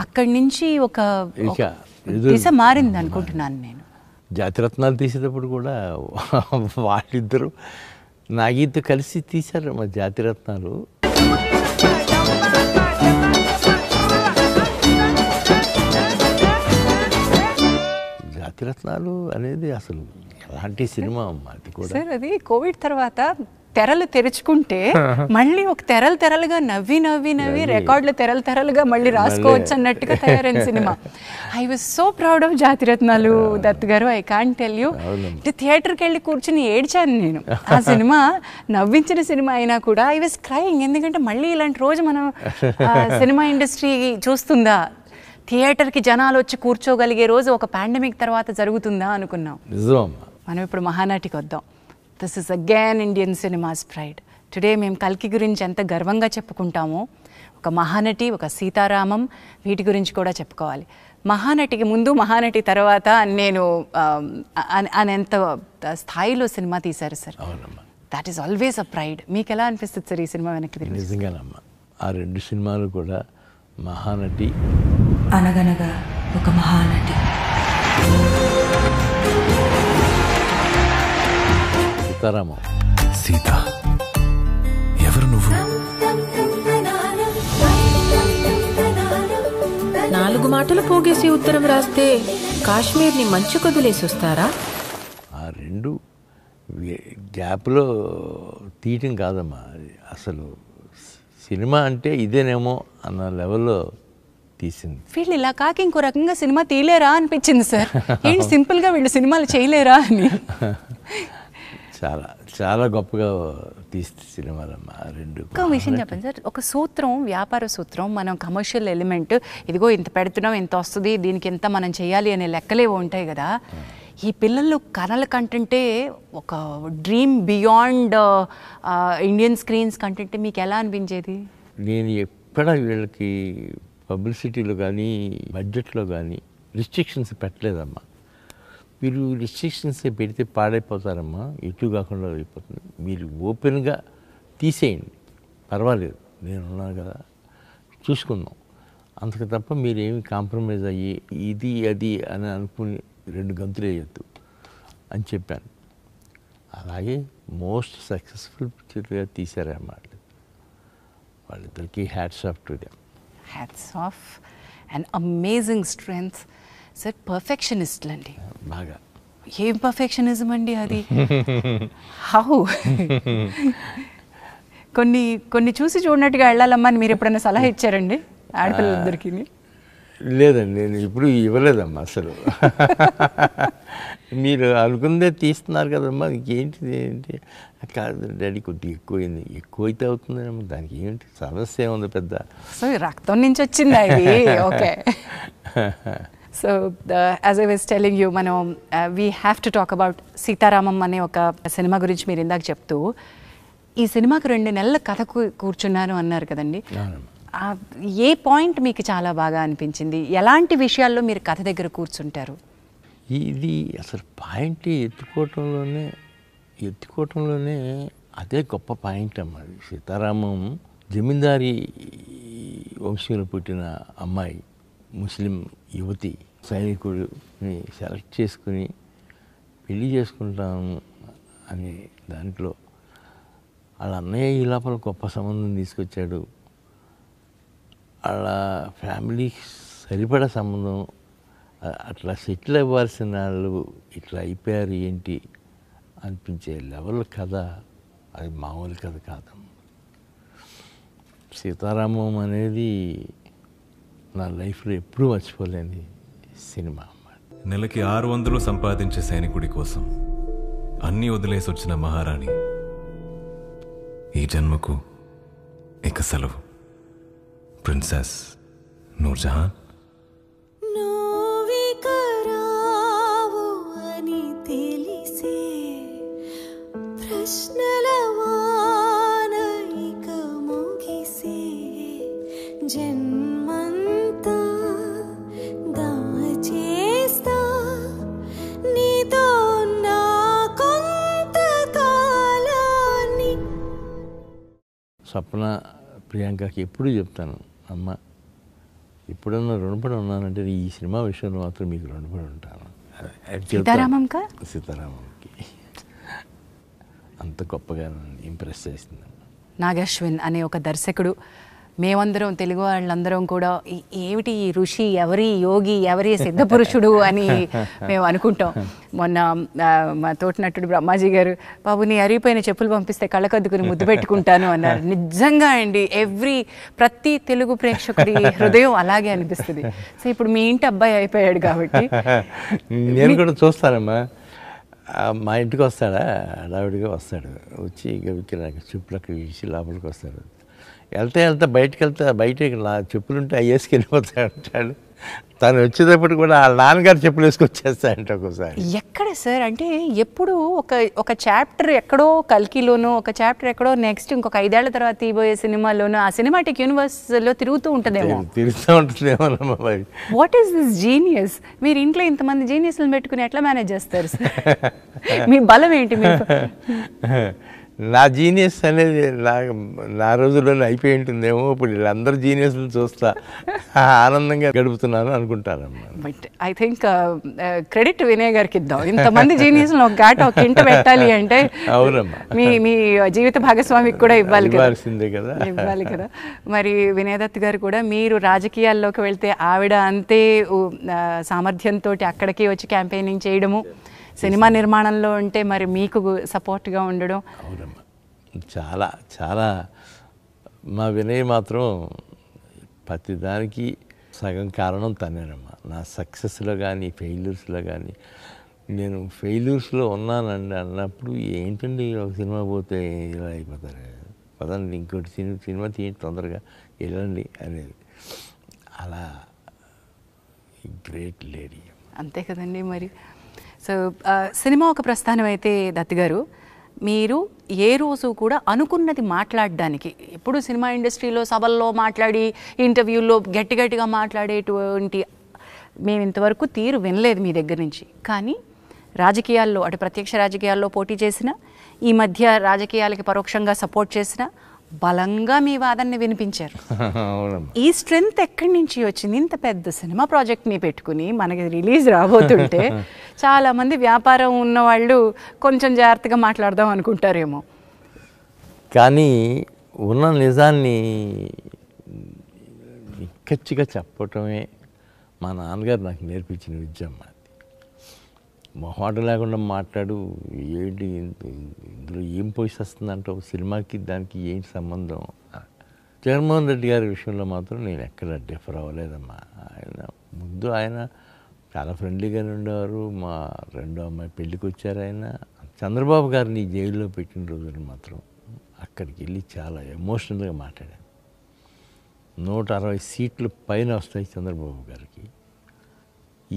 అక్కడి నుంచి ఒక దిశ మారింది అనుకుంటున్నాను నేను. జాతిరత్నాలు తీసేటప్పుడు కూడా వాళ్ళిద్దరూ నాగితో కలిసి తీశారు మా జాతిరత్నాలు. జాతిరత్నాలు అనేది అసలు ఎలాంటి సినిమా అమ్మా అది కూడా. సార్ అది కోవిడ్ తర్వాత తెరలు తెరుచుకుంటే మళ్ళీ ఒక తెరలుగా నవ్వి రికార్డులు తెరలుగా మళ్ళీ రాసుకోవచ్చు అన్నట్టుగా తయారైన cinema. I was so proud of Jathiratnalu Dutt గారు. I can't tell you. థియేటర్కి వెళ్ళి కూర్చుని ఏడ్చాను నేను. ఆ సినిమా నవ్వించిన సినిమా అయినా కూడా ఐ వాజ్ క్రైయింగ్. ఎందుకంటే మళ్ళీ ఇలాంటి రోజు మనం సినిమా ఇండస్ట్రీ చూస్తుందా, థియేటర్కి జనాలు వచ్చి కూర్చోగలిగే రోజు ఒక పాండమిక్ తర్వాత జరుగుతుందా అనుకున్నాం. మనం ఇప్పుడు మహానటికి వద్దాం. This is again Indian cinemas pride. Today మేము కల్కి గురించి ఎంత గర్వంగా చెప్పుకుంటామో, ఒక మహానటి, ఒక సీతారామం, వీటి గురించి కూడా చెప్పుకోవాలి. మహానటికి ముందు, మహానటి తర్వాత నేను అనేంత స్థాయిలో సినిమా తీశారు sir. That is always a pride. మీకు ఎలా అనిపిస్తుంది సార్ ఈ సినిమా వెనక్కి తిరిగి? నిజంగానమ్మా, ఆ 2 సినిమాలు కూడా మహానటి, అనగనగా ఒక మహానటి, సీతారామం. సీత, ఎవరు నువ్వు? 4 మాటలు పోగేసి ఉత్తరం రాస్తే కాశ్మీర్ని మంచు కొదిలేసి వస్తారా? ఆ 2 గ్యాప్లో తీయటం కాదమ్మా, అసలు సినిమా అంటే ఇదేనేమో అన్న లెవెల్లో తీసింది. వీళ్ళు ఇలా కాక ఇంకో రకంగా సినిమా తీయలేరా అనిపించింది సార్. ఏంటి సింపుల్గా వీళ్ళు సినిమాలు చేయలేరా అని. చాలా చాలా గొప్పగా తీస్తే సినిమాలమ్మా 2. ఒక విషయం చెప్పండి సార్, ఒక సూత్రం, వ్యాపార సూత్రం, మనం కమర్షియల్ ఎలిమెంట్, ఇదిగో ఇంత పెడుతున్నాం, ఇంత వస్తుంది, దీనికి ఎంత మనం చేయాలి అనే లెక్కలేవో ఉంటాయి కదా. ఈ పిల్లలు కళల కంటెంటే ఒక dream beyond Indian screens content మీకు ఎలా అనిపించేది? నేను ఎప్పుడా వీళ్ళకి పబ్లిసిటీలో కానీ బడ్జెట్లో కానీ రిస్ట్రిక్షన్స్ పెట్టలేదమ్మా. మీరు రిస్ట్రిక్షన్స్ పెడితే పాడైపోతారమ్మా, ఎటు కాకుండా అయిపోతుంది. మీరు ఓపెన్గా తీసేయండి, పర్వాలేదు, నేనున్నాను కదా, చూసుకుందాం. అంతకు తప్ప మీరేమి కాంప్రమైజ్ అయ్యి ఇది అది అని అనుకుని 2 గంతులు వేయద్దు అని చెప్పాను. అలాగే మోస్ట్ సక్సెస్ఫుల్ పిక్చర్గా తీశారన్నమాట. వాళ్ళిద్దరికి hats off to them. Hats off and amazing strength. Sir పర్ఫెక్షనిస్ట్లు అండి, బాగా. ఏం పర్ఫెక్షనిజం అండి అది? హౌ? కొన్ని చూసి చూడనట్టుగా వెళ్ళాలమ్మా అని మీరు ఎప్పుడైనా సలహా ఇచ్చారండి ఆడపిల్లలిద్దరికి? లేదండి, నేను ఇప్పుడు ఇవ్వలేదమ్మా అసలు. మీరు అనుకుందే తీస్తున్నారు కదమ్మా, ఇంకేంటిది ఏంటి కాదు డాడీ, కొద్దిగా ఎక్కువైంది. ఎక్కువైతే అవుతుందమ్మా, దానికి ఏంటి సమస్య ఏముంది పెద్ద. సో రక్తం నుంచి వచ్చింది అది. Okay. So as I was telling you, మనం we have to talk about Sitaramam అనే ఒక సినిమా గురించి మీరు ఇందాక చెప్తూ, ఈ సినిమాకు 2 నెలల కథ కూర్చున్నాను అన్నారు కదండి. ఏ పాయింట్ మీకు చాలా బాగా అనిపించింది? ఎలాంటి విషయాల్లో మీరు కథ దగ్గర కూర్చుంటారు? ఇది అసలు పాయింట్ ఎత్తుకోవటంలోనే అదే గొప్ప పాయింట్ అమ్మా. సీతారామం జమీందారీ వంశంలో పుట్టిన అమ్మాయి, ముస్లిం యువతి, సైనికుడిని సెలెక్ట్ చేసుకుని పెళ్లి చేసుకుంటాము అనే దాంట్లో వాళ్ళ అన్నయ్య ఈ లోపల గొప్ప సంబంధం తీసుకొచ్చాడు. వాళ్ళ ఫ్యామిలీకి సరిపడా సంబంధం, అట్లా సెటిల్ అవ్వాల్సిన వాళ్ళు ఇట్లా అయిపోయారు ఏంటి అనిపించే లెవెల్ కథ. అది మామూలు కథ కాదమ్మా. సీతారామం అనేది నా లైఫ్లో ఎప్పుడూ మర్చిపోలేని సినిమా అమ్మా. నెలకి 600 సంపాదించే సైనికుడి కోసం అన్నీ వదిలేసి వచ్చిన మహారాణి ఈ జన్మకు ఇక సెలవు. ప్రిన్సెస్ నూర్జహాన్. అని తెలిసే ప్రశ్నల వాన ఇక ముగిసే జన్మ స్వప్న ప్రియాంకకి ఎప్పుడూ చెప్తాను, అమ్మ ఎప్పుడన్నా రుణపడి ఉన్నానంటే ఈ సినిమా విషయంలో మాత్రం మీకు రుణపడి ఉంటాను. సీతారామంకి అంత గొప్పగా ఇంప్రెస్ చేసింది. నాగశ్విన్ అనే ఒక దర్శకుడు, మేమందరం తెలుగు వాళ్ళందరం కూడా ఏమిటి ఈ ఋషి, ఎవరి యోగి, ఎవరి సిద్ధపురుషుడు అని మేము అనుకుంటాం. మొన్న మా తోటినట్టుడు బ్రహ్మాజీ గారు, బాబు నీ అరిగిపోయిన చెప్పులు పంపిస్తే కళ్ళకద్దుకుని ముద్దు పెట్టుకుంటాను అన్నారు. నిజంగా అండి, ప్రతి తెలుగు ప్రేక్షకుడి హృదయం అలాగే అనిపిస్తుంది. సో ఇప్పుడు మీ ఇంటి అబ్బాయి అయిపోయాడు కాబట్టి నేను కూడా చూస్తానమ్మా. మా ఇంటికి వస్తాడా, హడావిడిగా వస్తాడు, వచ్చి గవికి నాకు చెప్పులకి ఇచ్చి లోపలికి వస్తాడు. వెళ్తే బయటికి నా చెప్పులుంటే అవి వేసుకెళ్ళిపోతాడు అంటాడు. తను వచ్చేటప్పుడు కూడా వాళ్ళ నాన్నగారు చెప్పులు వేసుకొచ్చేస్తాయంట ఒక్కోసారి. ఎక్కడ సార్ అంటే ఎప్పుడు ఒక చాప్టర్ ఎక్కడో కల్కిలోనో, ఒక చాప్టర్ ఎక్కడో నెక్స్ట్ ఇంకొక 5 ఏళ్ల తర్వాత తీయబోయే సినిమాలోనో ఆ సినిమాటిక్ యూనివర్స్లో తిరుగుతూ ఉంటుందేమో. What is this genius? మీరు ఇంట్లో ఇంతమంది జీనియస్లను పెట్టుకుని ఎట్లా మేనేజ్ చేస్తారు సార్? మీ బలం ఏంటి? మీరు నా జీనియస్ అనేది నా రోజుల్లోనే అయిపోయి ఉంటుందేమో. ఇప్పుడు వీళ్ళందరూ జీనియస్లు చూస్తా ఆనందంగా గడుపుతున్నాను అనుకుంటారమ్మా. But I think credit Vinay గారికి ఇద్దాం. ఇంతమంది జీనియస్లు ఒక ఘాట్ ఒక ఇంట పెట్టాలి అంటే అవునమ్మా, మీ జీవిత భాగస్వామికి కూడా ఇవ్వాలి కదా. ఇవ్వాలి కదా. మరి వినయ్ దత్ గారు కూడా మీరు రాజకీయాల్లోకి వెళ్తే ఆవిడ అంతే సామర్థ్యంతో అక్కడికి వచ్చి క్యాంపెయినింగ్ చేయడము, సినిమా నిర్మాణంలో ఉంటే మరి మీకు సపోర్ట్గా ఉండడం. అవునమ్మా, చాలా చాలా. మా వినయ్ మాత్రం ప్రతిదానికి సగం కారణం తనేనమ్మా. నా సక్సెస్లో కానీ ఫెయిల్యూర్స్లో కానీ, నేను ఫెయిల్యూర్స్లో ఉన్నానండి అన్నప్పుడు ఏంటండి ఒక సినిమా పోతే ఇలా అయిపోతారు, పదండి ఇంకోటి సినిమా తీయండి తొందరగా వెళ్ళండి అనేది. అలా గ్రేట్ లేడీ. అంతే కదండి. మరి సో సినిమా ఒక ప్రస్థానం అయితే దత్ గారు, మీరు ఏ రోజు కూడా అనుకున్నది మాట్లాడడానికి, ఎప్పుడు సినిమా ఇండస్ట్రీలో సభల్లో మాట్లాడి ఇంటర్వ్యూల్లో గట్టిగా మాట్లాడేటువంటి మేము ఇంతవరకు తీరు వినలేదు మీ దగ్గర నుంచి. కానీ రాజకీయాల్లో, అటు ప్రత్యక్ష రాజకీయాల్లో పోటీ చేసిన, ఈ మధ్య రాజకీయాలకి పరోక్షంగా సపోర్ట్ చేసిన, బలంగా మీ వాదనని వినిపించారు. ఈ స్ట్రెంగ్త్ ఎక్కడి నుంచి వచ్చింది? ఇంత పెద్ద సినిమా ప్రాజెక్ట్ని పెట్టుకుని మనకి రిలీజ్ రాబోతుంటే చాలామంది వ్యాపారం ఉన్నవాళ్ళు కొంచెం జాగ్రత్తగా మాట్లాడదాం అనుకుంటారేమో. కానీ ఉన్న నిజాన్ని నిక్కచ్చిగా చెప్పటమే మా నాన్నగారు నాకు నేర్పించిన విద్య అమ్మా. మొహాట లేకుండా మాట్లాడు, ఏంటి ఇందులో ఏం పొజిషన్ వస్తుందంటే సినిమాకి దానికి ఏంటి సంబంధం. జగన్మోహన్ రెడ్డి గారి విషయంలో మాత్రం నేను ఎక్కడ డిఫర్ అవ్వలేదమ్మా. ఆయన చాలా ఫ్రెండ్లీగానే ఉండేవారు. మా రెండో అమ్మాయి పెళ్ళికి వచ్చారు ఆయన. చంద్రబాబు గారిని జైల్లో పెట్టిన రోజున మాత్రం అక్కడికి వెళ్ళి చాలా ఎమోషనల్గా మాట్లాడాను. 160 సీట్లు పైన వస్తాయి చంద్రబాబు గారికి.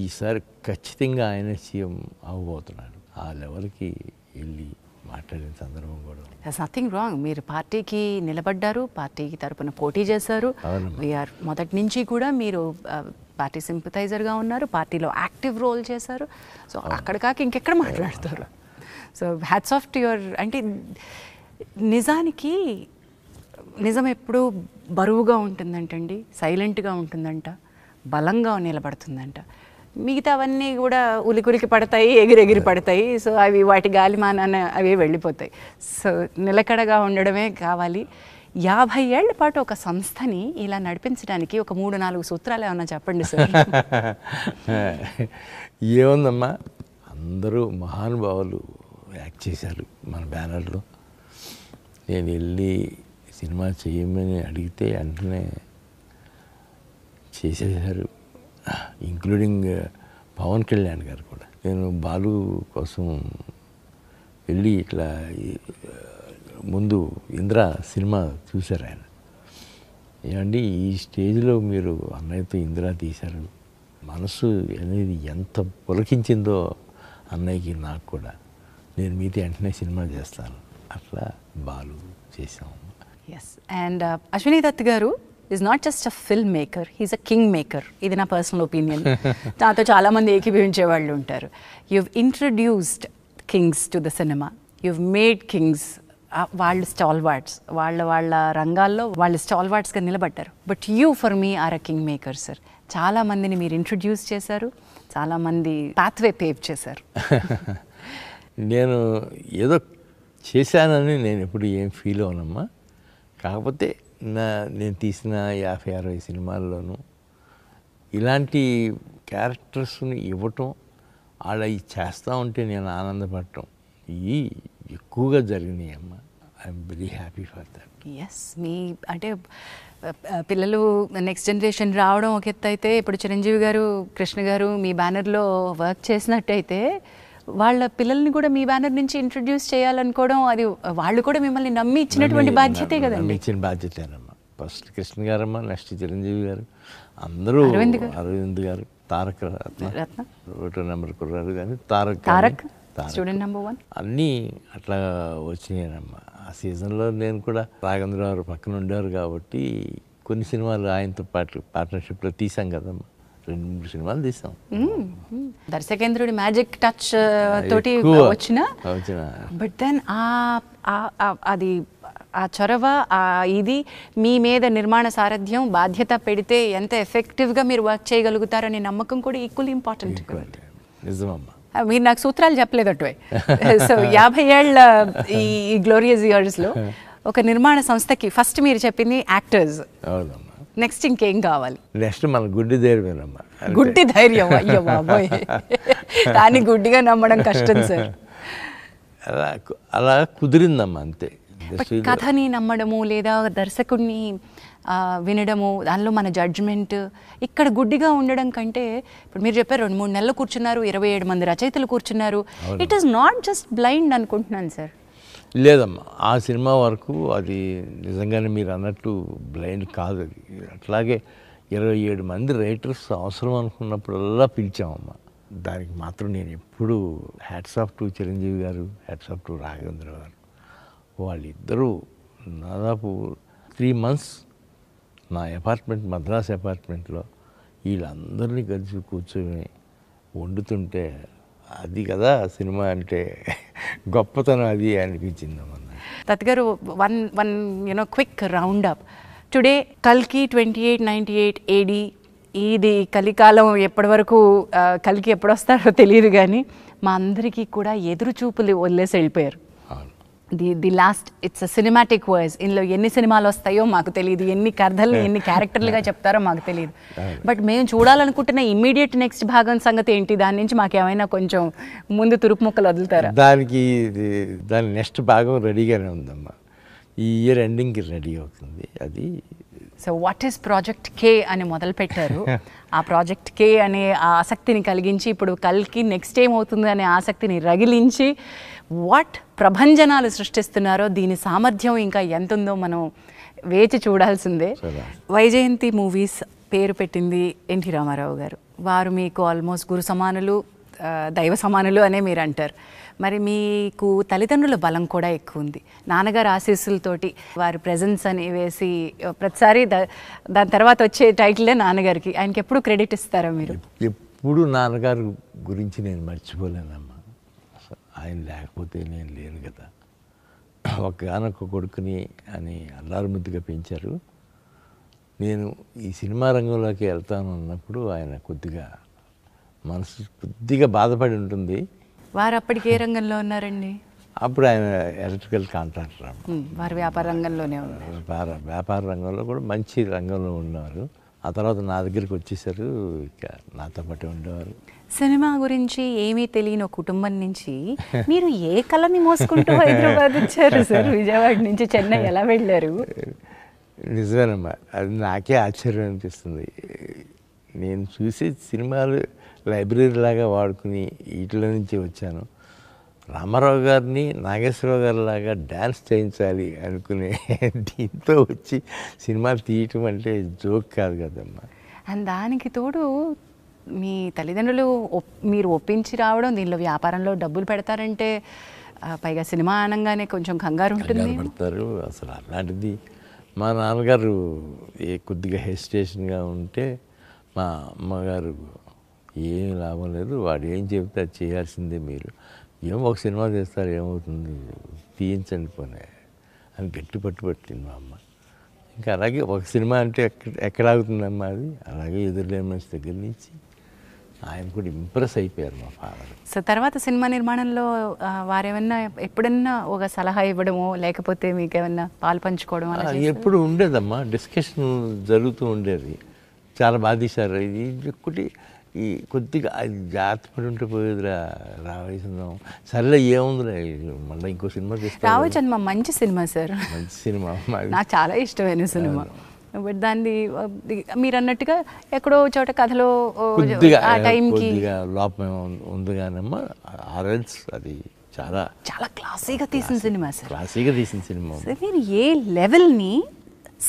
ఈసారి ఖచ్చితంగా ఆయన సీఎం అవ్వబోతున్నాడు. ఆ లెవెల్కి వెళ్ళి మాట్లాడిన సందర్భం కూడా. That's nothing wrong. మీరు పార్టీకి నిలబడ్డారు, పార్టీకి తరపున పోటీ చేశారు. వీఆర్ మొదటి నుంచి కూడా మీరు పార్టీ సింపథైజర్గా ఉన్నారు, పార్టీలో యాక్టివ్ రోల్ చేశారు. సో అక్కడ కాక ఇంకెక్కడ మాట్లాడతారు? So hats off to your. అంటే నిజానికి నిజం ఎప్పుడూ బరువుగా ఉంటుందంటండి, సైలెంట్గా ఉంటుందంట, బలంగా నిలబడుతుందంట. మిగతావన్నీ కూడా ఉలికులికి పడతాయి, ఎగిరెగిరి పడతాయి. సో అవి వాటి గాలిమానాన అవి వెళ్ళిపోతాయి. సో నిలకడగా ఉండడమే కావాలి. 50 ఏళ్ల పాటు ఒక సంస్థని ఇలా నడిపించడానికి ఒక 3-4 సూత్రాలు ఏమన్నా చెప్పండి సార్. ఏముందమ్మా, అందరూ మహానుభావులు యాక్ట్ చేశారు మన బ్యానర్లో. నేను వెళ్ళి సినిమా చేయమని అడిగితే వెంటనే చేసేసారు, ఇంక్లూడింగ్ పవన్ కళ్యాణ్ గారు కూడా. నేను బాలు కోసం వెళ్ళి ఇట్లా ముందు ఇంద్ర సినిమా చూశారు ఆయన. ఏమండి ఈ స్టేజ్లో మీరు అన్నయ్యతో ఇంద్ర తీశారు, మనసు అనేది ఎంత పులకించిందో అన్నయ్యకి నాకు కూడా, నేను మీతో వెంటనే సినిమా చేస్తాను. అట్లా బాలు చేసాము. Yes. And Ashwini Dutt garu is not just a film maker, he's a king maker. ఇది నా పర్సనల్ ఒపీనియన్. నాతో చాలామంది ఏకీభవించే వాళ్ళు ఉంటారు. You've introduced kings to the cinema, you've made kings వాళ్ళు స్టాల్వార్డ్స్, వాళ్ళ రంగాల్లో వాళ్ళు స్టాల్వార్డ్స్గా నిలబడ్డారు. But you for me are a king maker sir. చాలామందిని మీరు ఇంట్రడ్యూస్ చేశారు, చాలామంది పాత్వే పేవ్ చేశారు. నేను ఏదో చేశానని నేను ఎప్పుడు ఏం ఫీల్ అవనమ్మా. కాకపోతే నేను తీసిన 50-60 సినిమాల్లోనూ ఇలాంటి క్యారెక్టర్స్ని ఇవ్వటం, అలా చేస్తూ ఉంటే నేను ఆనందపడటం ఇవి ఎక్కువగా జరిగినాయి అమ్మ. I'm very happy for that. Yes, మీ అంటే పిల్లలు నెక్స్ట్ జనరేషన్ రావడం ఒక ఎత్తు అయితే, ఇప్పుడు చిరంజీవి గారు, కృష్ణ గారు మీ బ్యానర్లో వర్క్ చేసినట్టయితే వాళ్ళ పిల్లల్ని కూడా మీ బ్యానర్ నుంచి ఇంట్రడ్యూస్ చేయాలనుకోవడం, అది వాళ్ళు కూడా మిమ్మల్ని నమ్మి ఇచ్చినటువంటి బాధ్యతే కదండి. ఇచ్చిన బాధ్యతేనమ్మా. ఫస్ట్ కృష్ణ గారమ్మా, నెక్స్ట్ చిరంజీవి గారు, అందరూ అరవింద్ గారు, తారక రత్న, ఒకటో నెంబర్ కుర్రారు కానీ తారక్ స్టూడెంట్ నెంబర్ 1 అన్నీ అట్లా వచ్చినాయనమ్మా. ఆ సీజన్లో నేను కూడా రాఘవేంద్రరావు పక్కన ఉండేవారు కాబట్టి కొన్ని సినిమాలు ఆయనతో పాటు పార్ట్నర్షిప్లో తీసాం కదమ్మా. 2-3 సినిమాలు తీసాం. దర్శకేంద్రుడి మ్యాజిక్ టచ్ తోటి వచ్చిన, బట్ దెన్ అది ఆ చొరవ, ఇది మీ మీద నిర్మాణ సారథ్యం, బాధ్యత పెడితే ఎంత ఎఫెక్టివ్గా మీరు వర్క్ చేయగలుగుతారనే నమ్మకం కూడా ఈక్వల్లీ ఇంపార్టెంట్. నిజమమ్మా. మీరు నాకు సూత్రాలు చెప్పలేదు అటువే. సో 50 ఏళ్ల ఈ గ్లోరియస్ ఇయర్స్లో ఒక నిర్మాణ సంస్థకి ఫస్ట్ మీరు చెప్పింది యాక్టర్స్, నెక్స్ట్ ఇంకేం కావాలి? నెక్స్ట్ మన గుడ్డి ధైర్యమేనమ్మా. గుడ్డి ధైర్యం, అయ్యో బాబోయ్, దాన్ని గుడ్డిగా నమ్మడం కష్టం సార్. అలా కుదిరిందమ్మా అంతే. కథని నమ్మడము లేదా దర్శకుడిని వినడము, దానిలో మన జడ్జ్మెంట్, ఇక్కడ గుడ్డిగా ఉండడం కంటే, ఇప్పుడు మీరు చెప్పారు 2-3 నెలలు కూర్చున్నారు, 27 మంది రచయితలు కూర్చున్నారు, it is not just blind అనుకుంటున్నాను సార్. లేదమ్మా, ఆ సినిమా వరకు అది నిజంగానే మీరు అన్నట్టు బ్లైండ్ కాదు. అది అట్లాగే 27 మంది రైటర్స్ అవసరం అనుకున్నప్పుడల్లా పిలిచామమ్మా. దానికి మాత్రం నేను ఎప్పుడు హ్యాట్స్ ఆఫ్ టు చిరంజీవి గారు, హ్యాట్స్ ఆఫ్ టు రాఘవేంద్ర గారు. వాళ్ళిద్దరూ దాదాపు 3 months నా అపార్ట్మెంట్, మద్రాస్ అపార్ట్మెంట్లో వీళ్ళందరినీ కలిసి కూర్చొని వండుతుంటే, అది కదా సినిమా అంటే గొప్పతనం, అది అనిపించిందమ్మా. దత్ గారు, one quick round up. Today కల్కి 2898 AD, ఇది కలికాలం. ఎప్పటి వరకు కల్కి ఎప్పుడు వస్తారో తెలియదు కానీ మా అందరికీ కూడా ఎదురు చూపులు వదిలేసి వెళ్ళిపోయారు. The last, it's a cinematic verse. ఇందులో ఎన్ని సినిమాలు వస్తాయో మాకు తెలియదు, ఎన్ని కథలు ఎన్ని క్యారెక్టర్లుగా చెప్తారో మాకు తెలియదు. బట్ మేము చూడాలనుకుంటున్న ఇమ్మీడియట్ నెక్స్ట్ భాగం సంగతి ఏంటి? దాని నుంచి మాకేమైనా కొంచెం ముందు తురుపు ముక్కలు వదులుతారా? దాని నెక్స్ట్ భాగం రెడీగానే ఉందమ్మా. ఈ ఇయర్ ఎండింగ్కి రెడీ అవుతుంది అది. సో వాట్ ఈస్ ప్రాజెక్ట్ కే అని మొదలుపెట్టారు. ఆ ప్రాజెక్ట్ కే అనే ఆసక్తిని కలిగించి, ఇప్పుడు కల్కి నెక్స్ట్ ఏమవుతుంది అనే ఆసక్తిని రగిలించి వాట్ ప్రభంజనాలు సృష్టిస్తున్నారో, దీని సామర్థ్యం ఇంకా ఎంత ఉందో మనం వేచి చూడాల్సిందే. వైజయంతి మూవీస్ పేరు పెట్టింది ఎన్టీ రామారావు గారు. వారు మీకు ఆల్మోస్ట్ గురు సమానులు, దైవ సమానులు అనే మీరు అంటారు. మరి మీకు తల్లిదండ్రుల బలం కూడా ఎక్కువ ఉంది. నాన్నగారు ఆశీస్సులతోటి వారి ప్రెజెన్స్ అని వేసి ప్రతిసారి దాని తర్వాత వచ్చే టైటిలే నాన్నగారికి. ఆయనకి ఎప్పుడు క్రెడిట్ ఇస్తారా మీరు? ఎప్పుడు నాన్నగారు గురించి నేను మర్చిపోలేనమ్మా. ఆయన లేకపోతే నేను లేను కదా. ఒక్కగానొక్క కొడుకుని అని అల్లారు ముద్దుగా పెంచారు. నేను ఈ సినిమా రంగంలోకి వెళ్తాను అన్నప్పుడు ఆయన కొద్దిగా బాధపడి ఉంటుంది. వారు అప్పటికి ఏ రంగంలో ఉన్నారండి? అప్పుడు ఆయన ఎలక్ట్రికల్ కాంట్రాక్టర్. వారు వ్యాపార రంగంలోనే ఉన్నారు. వ్యాపార రంగంలో కూడా మంచి రంగంలో ఉన్నారు. ఆ తర్వాత నా దగ్గరికి వచ్చేసారు, ఇక నాతో పాటు ఉండేవారు. సినిమా గురించి ఏమీ తెలియని ఒక కుటుంబం నుంచి మీరు ఏ కళని మోసుకుంటూ హైదరాబాద్ వచ్చారు సార్? విజయవాడ నుంచి చెన్నై ఎలా వెళ్ళారు? నిజమేనమ్మా, అది నాకే ఆశ్చర్యం అనిపిస్తుంది. నేను చూసి సినిమాలు లైబ్రరీ లాగా వాడుకుని వీటిలో నుంచి వచ్చాను. రామారావు గారిని నాగేశ్వరరావు గారి లాగా డ్యాన్స్ చేయించాలి అనుకునే దీంతో వచ్చి సినిమాలు తీయటం అంటే జోక్ కాదు కదమ్మా. అండ్ దానికి తోడు మీ తల్లిదండ్రులు మీరు ఒప్పించి రావడం, దీనిలో వ్యాపారంలో డబ్బులు పెడతారంటే, పైగా సినిమా అనగానే కొంచెం కంగారు ఉంటుంది. పడతారు అసలు. అలాంటిది మా నాన్నగారు కొద్దిగా హెసిటేషన్గా ఉంటే, మా అమ్మగారు ఏం లాభం లేదు, వాడు ఏం చెబితే అది చేయాల్సిందే, మీరు ఏమో ఒక సినిమా చేస్తారు, ఏమవుతుంది, తీయించండి పోనీ అని గట్టి పట్టుబట్టింది మా అమ్మ. ఇంకా అలాగే ఒక సినిమా అంటే ఎక్కడ ఆగుతుందమ్మా అది, అలాగే ఎదురులేని మనిషి దగ్గర నుంచి ఆయన కూడా ఇంప్రెస్ అయిపోయారు మా ఫాదర్. సో తర్వాత సినిమా నిర్మాణంలో వారేమన్నా ఎప్పుడన్నా ఒక సలహా ఇవ్వడమో లేకపోతే మీకు ఏమన్నా పాలు పంచుకోవడం ఎప్పుడు ఉండేదమ్మా, డిస్కషన్ జరుగుతూ ఉండేది. చాలా బాగా తీశారు, ఇది ఒకటి ఈ కొద్దిగా అది జాగ్రత్త పడి ఉంటే పోయేదిరా రావేసిందాం, సరేలే ఏముందిలే మళ్ళీ ఇంకో సినిమా తీస్తాం. రావచ్చమ్మా మంచి సినిమా సార్, మంచి సినిమా, నాకు చాలా ఇష్టమైన సినిమా. బట్ దాన్ని మీరు అన్నట్టుగా ఎక్కడో చోట కథలో ఆ టైంకి లోపం ఉంది కానమ్మా, ఆరెల్స్ అది చాలా చాలా క్లాసీగా తీసిన సినిమా సార్. క్లాసీగా తీసిన సినిమా. మీరు ఏ లెవెల్ని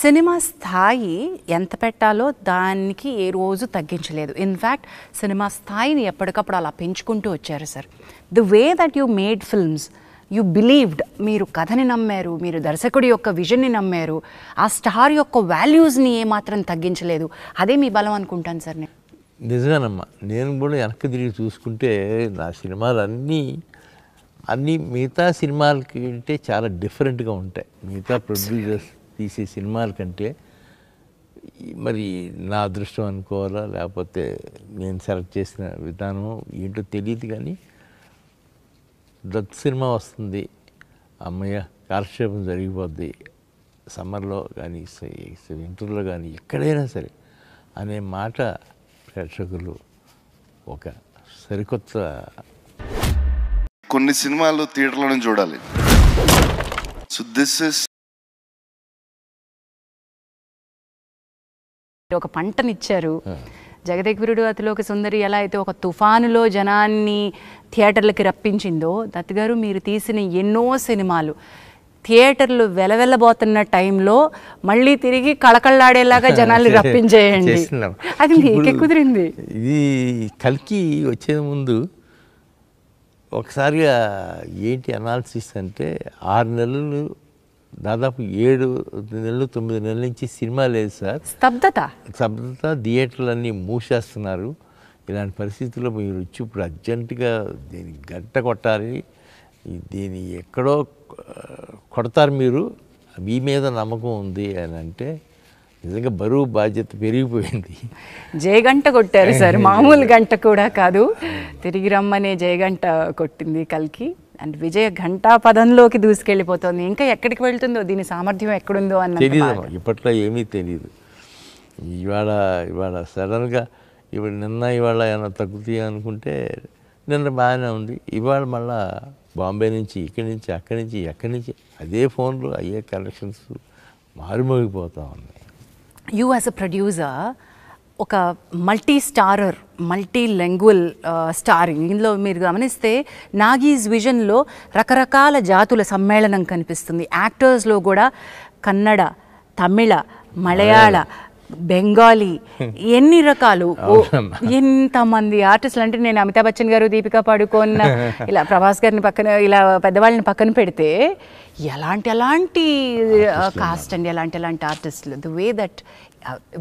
సినిమా స్థాయి ఎంత పెట్టాలో దానికి ఏ రోజు తగ్గించలేదు. ఇన్ఫ్యాక్ట్ సినిమా స్థాయిని ఎప్పటికప్పుడు అలా పెంచుకుంటూ వచ్చారు sir. The way that you made films, you believed, మీరు కథని నమ్మారు, మీరు దర్శకుడి యొక్క విజన్ని నమ్మారు, ఆ స్టార్ యొక్క వాల్యూస్ని ఏమాత్రం తగ్గించలేదు. అదే మీ బలం అనుకుంటాను సార్. నేను నిజమేనమ్మా, నేను కూడా వెనక్కి తిరిగి చూసుకుంటే నా సినిమాలు అన్నీ మిగతా సినిమాలకి అంటే చాలా డిఫరెంట్గా ఉంటాయి. మిగతా ప్రొడ్యూసర్స్ తీసే సినిమాల కంటే మరి నా అదృష్టం అనుకోవాలా లేకపోతే నేను సెలెక్ట్ చేసిన విధానం ఏంటో తెలియదు, కానీ దత్ సినిమా వస్తుంది, అమ్మయ్య కాలక్షేపం జరిగిపోద్ది, సమ్మర్లో కానీ వింటర్లో కానీ ఎక్కడైనా సరే అనే మాట ప్రేక్షకులు ఒక సరికొత్త. కొన్ని సినిమాలు థియేటర్లోనే చూడాలి. సో దిస్ ఇస్ ఒక పంటనిచ్చారు. జగదేకవీరుడు అతిలోక సుందరి ఎలా అయితే ఒక తుఫానులో జనాన్ని థియేటర్లకి రప్పించిందో, దత్ గారు మీరు తీసిన ఎన్నో సినిమాలు థియేటర్లు వెలవెల్లబోతున్న టైంలో మళ్ళీ తిరిగి కళకళలాడేలాగా జనాల్ని రప్పించేయండి. అది మీకే కుదిరింది. ఇది కల్కి వచ్చే ముందు ఒకసారిగా ఏంటి అనాలిసిస్ అంటే 6 నెలలు దాదాపు 7 నెలలు 9 నెలల నుంచి సినిమా లేదు సార్. స్తబ్దత థియేటర్లన్నీ మూసేస్తున్నారు. ఇలాంటి పరిస్థితుల్లో మీరు వచ్చి ఇప్పుడు అర్జెంటుగా దీన్ని గంట కొట్టాలి, దీన్ని ఎక్కడో కొడతారు మీరు, మీ మీద నమ్మకం ఉంది అని అంటే నిజంగా బరువు బాధ్యత పెరిగిపోయింది. జయగంట కొట్టారు సార్, మామూలు గంట కూడా కాదు. తిరిగి రమ్మనే జయగంట కొట్టింది కల్కి. అండ్ విజయ ఘంటా పదంలోకి దూసుకెళ్ళిపోతుంది. ఇంకా ఎక్కడికి వెళ్తుందో, దీని సామర్థ్యం ఎక్కడుందో అన్న తెలియదు, ఇప్పట్లో ఏమీ తెలియదు. ఇవాళ సడన్గా ఇవాళ ఏమైనా తగ్గుతాయి అనుకుంటే నిన్న బాగానే ఉంది, ఇవాళ మళ్ళా బాంబే నుంచి ఇక్కడి నుంచి ఎక్కడి నుంచి అదే ఫోన్లు అయ్యే కనెక్షన్స్ మారుమోగిపోతూ ఉన్నాయి. యూ యాజ్ అ ప్రొడ్యూసర్ ఒక multi starrer, multi language starring. ఇందులో మీరు గమనిస్తే నాగీస్ విజన్లో రకరకాల జాతుల సమ్మేళనం కనిపిస్తుంది. యాక్టర్స్లో కూడా కన్నడ, తమిళ, మలయాళ, బెంగాలీ, ఎన్ని రకాలు, ఎంతమంది ఆర్టిస్టులు. అంటే నేను అమితాబ్ బచ్చన్ గారు, దీపికా పడుకోన్, ఇలా ప్రభాస్ గారిని పక్కన, ఇలా పెద్దవాళ్ళని పక్కన పెడితే ఎలాంటి కాస్ట్ అండి, ఎలాంటి ఆర్టిస్టులు. ది వే దట్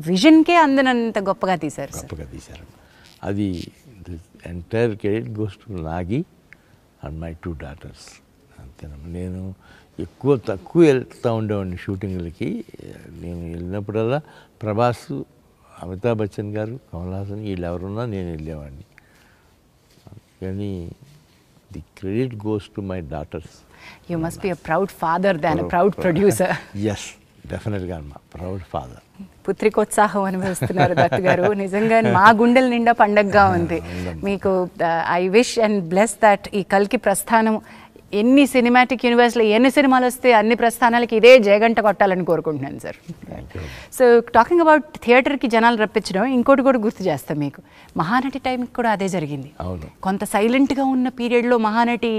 విజన్కే అందనంత గొప్పగా తీశారు. అది entire credit goes to Nagi and my 2 daughters. అంతేనమ్మా. నేను తక్కువ వెళ్తూ ఉండేవాడిని షూటింగ్లకి. నేను వెళ్ళినప్పుడల్లా ప్రభాస్, అమితాబ్ బచ్చన్ గారు, కమల్ హాసన్ వీళ్ళు ఎవరున్నా నేను వెళ్ళేవాడిని. కానీ the credit goes to my daughters. You must be a proud father than a proud producer. Yes, డెఫినెట్గా అమ్మా, ప్రౌడ్ ఫాదర్. పుత్రికోత్సాహం అనుభవిస్తున్నారు దత్ గారు. నిజంగా మా గుండెల నిండా పండగగా ఉంది మీకు. I wish and bless that ఈ కల్కి ప్రస్థానం ఎన్ని సినిమాటిక్ యూనివర్స్లో ఎన్ని సినిమాలు వస్తే అన్ని ప్రస్థానాలకి ఇదే జయగంట కొట్టాలని కోరుకుంటున్నాను సార్. సో టాకింగ్ అబౌట్ థియేటర్కి జనాలు రప్పించడం, ఇంకోటి కూడా గుర్తు చేస్తాం మీకు, మహానటి టైంకి కూడా అదే జరిగింది. కొంత సైలెంట్గా ఉన్న పీరియడ్లో మహానటి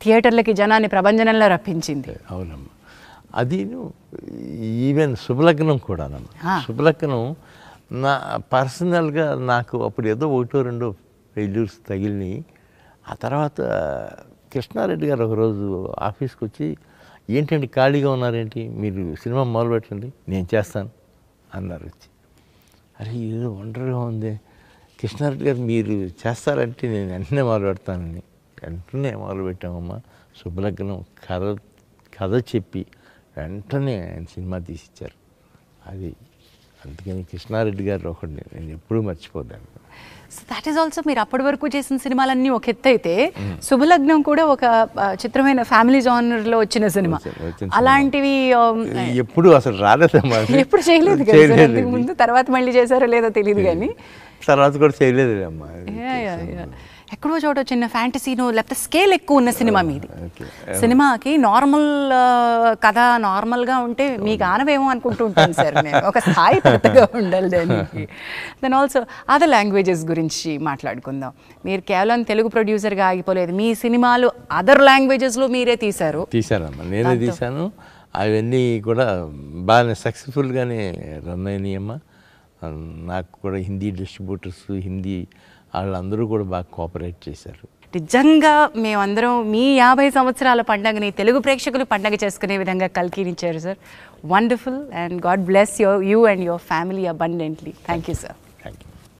థియేటర్లకి జనాన్ని ప్రభంజనంలో రప్పించింది. అవునమ్మా. అది ఈవెన్ శుభలగ్నం కూడానమ్మా. శుభలగ్నం నా పర్సనల్గా నాకు అప్పుడు ఏదో 1-2 ఫెయిల్యూర్స్ తగిలినాయి. ఆ తర్వాత కృష్ణారెడ్డి గారు ఒకరోజు ఆఫీస్కి వచ్చి, ఏంటండి ఖాళీగా ఉన్నారేంటి, మీరు సినిమా మొదలు పెట్టండి నేను చేస్తాను అన్నారు వచ్చి. అరే ఏదో వండర్గా ఉంది కృష్ణారెడ్డి గారు, మీరు చేస్తారంటే నేను వెంటనే మొదలు పెడతానని వెంటనే మొదలుపెట్టామమ్మా. శుభలగ్నం కథ చెప్పి వెంటనే ఆయన సినిమా తీసిచ్చారు. అది అందుకని కృష్ణారెడ్డి గారు ఒకటి నేను ఎప్పుడూ మర్చిపోతాను. సో దాట్ ఈస్ ఆల్సో మీరు అప్పటి వరకు చేసిన సినిమాలన్నీ ఒక ఎత్తు అయితే శుభలగ్నం కూడా ఒక చిత్రమైన ఫ్యామిలీ జానర్లో వచ్చిన సినిమా. అలాంటివి ఎప్పుడు అసలు రాలేదమ్మా, ఎప్పుడు చేయలేదు కదా ముందు. తర్వాత మళ్ళీ చేశారో లేదో తెలియదు కానీ తర్వాత కూడా చేయలేదు అమ్మా. ఎక్కడో చోట చిన్న ఫ్యాంటసీను లేకపోతే స్కేల్ ఎక్కువ ఉన్న సినిమా మీది. సినిమాకి నార్మల్ కథ నార్మల్గా ఉంటే మీకు ఆనవేమో అనుకుంటూ ఉంటాను సార్ నేను. ఒక స్థాయి పెద్దగా ఉండాలి దానికి. దెన్ ఆల్సో అదర్ లాంగ్వేజెస్ గురించి మాట్లాడుకుందాం. మీరు కేవలం తెలుగు ప్రొడ్యూసర్గా ఆగిపోలేదు, మీ సినిమాలు అదర్ లాంగ్వేజెస్లో మీరే తీశారమ్మా. నేనే తీశాను. అవన్నీ కూడా బాగానే సక్సెస్ఫుల్గానే రన్ అయినాయి అమ్మా. నాకు కూడా హిందీ డిస్ట్రిబ్యూటర్స్, హిందీ వాళ్ళందరూ కూడా బాగా కోఆపరేట్ చేశారు. నిజంగా మేమందరం మీ 50 సంవత్సరాల పండుగని తెలుగు ప్రేక్షకులు పండుగ చేసుకునే విధంగా కల్కినిచ్చారు sir. Wonderful and God bless you and your family abundantly. Thank you sir.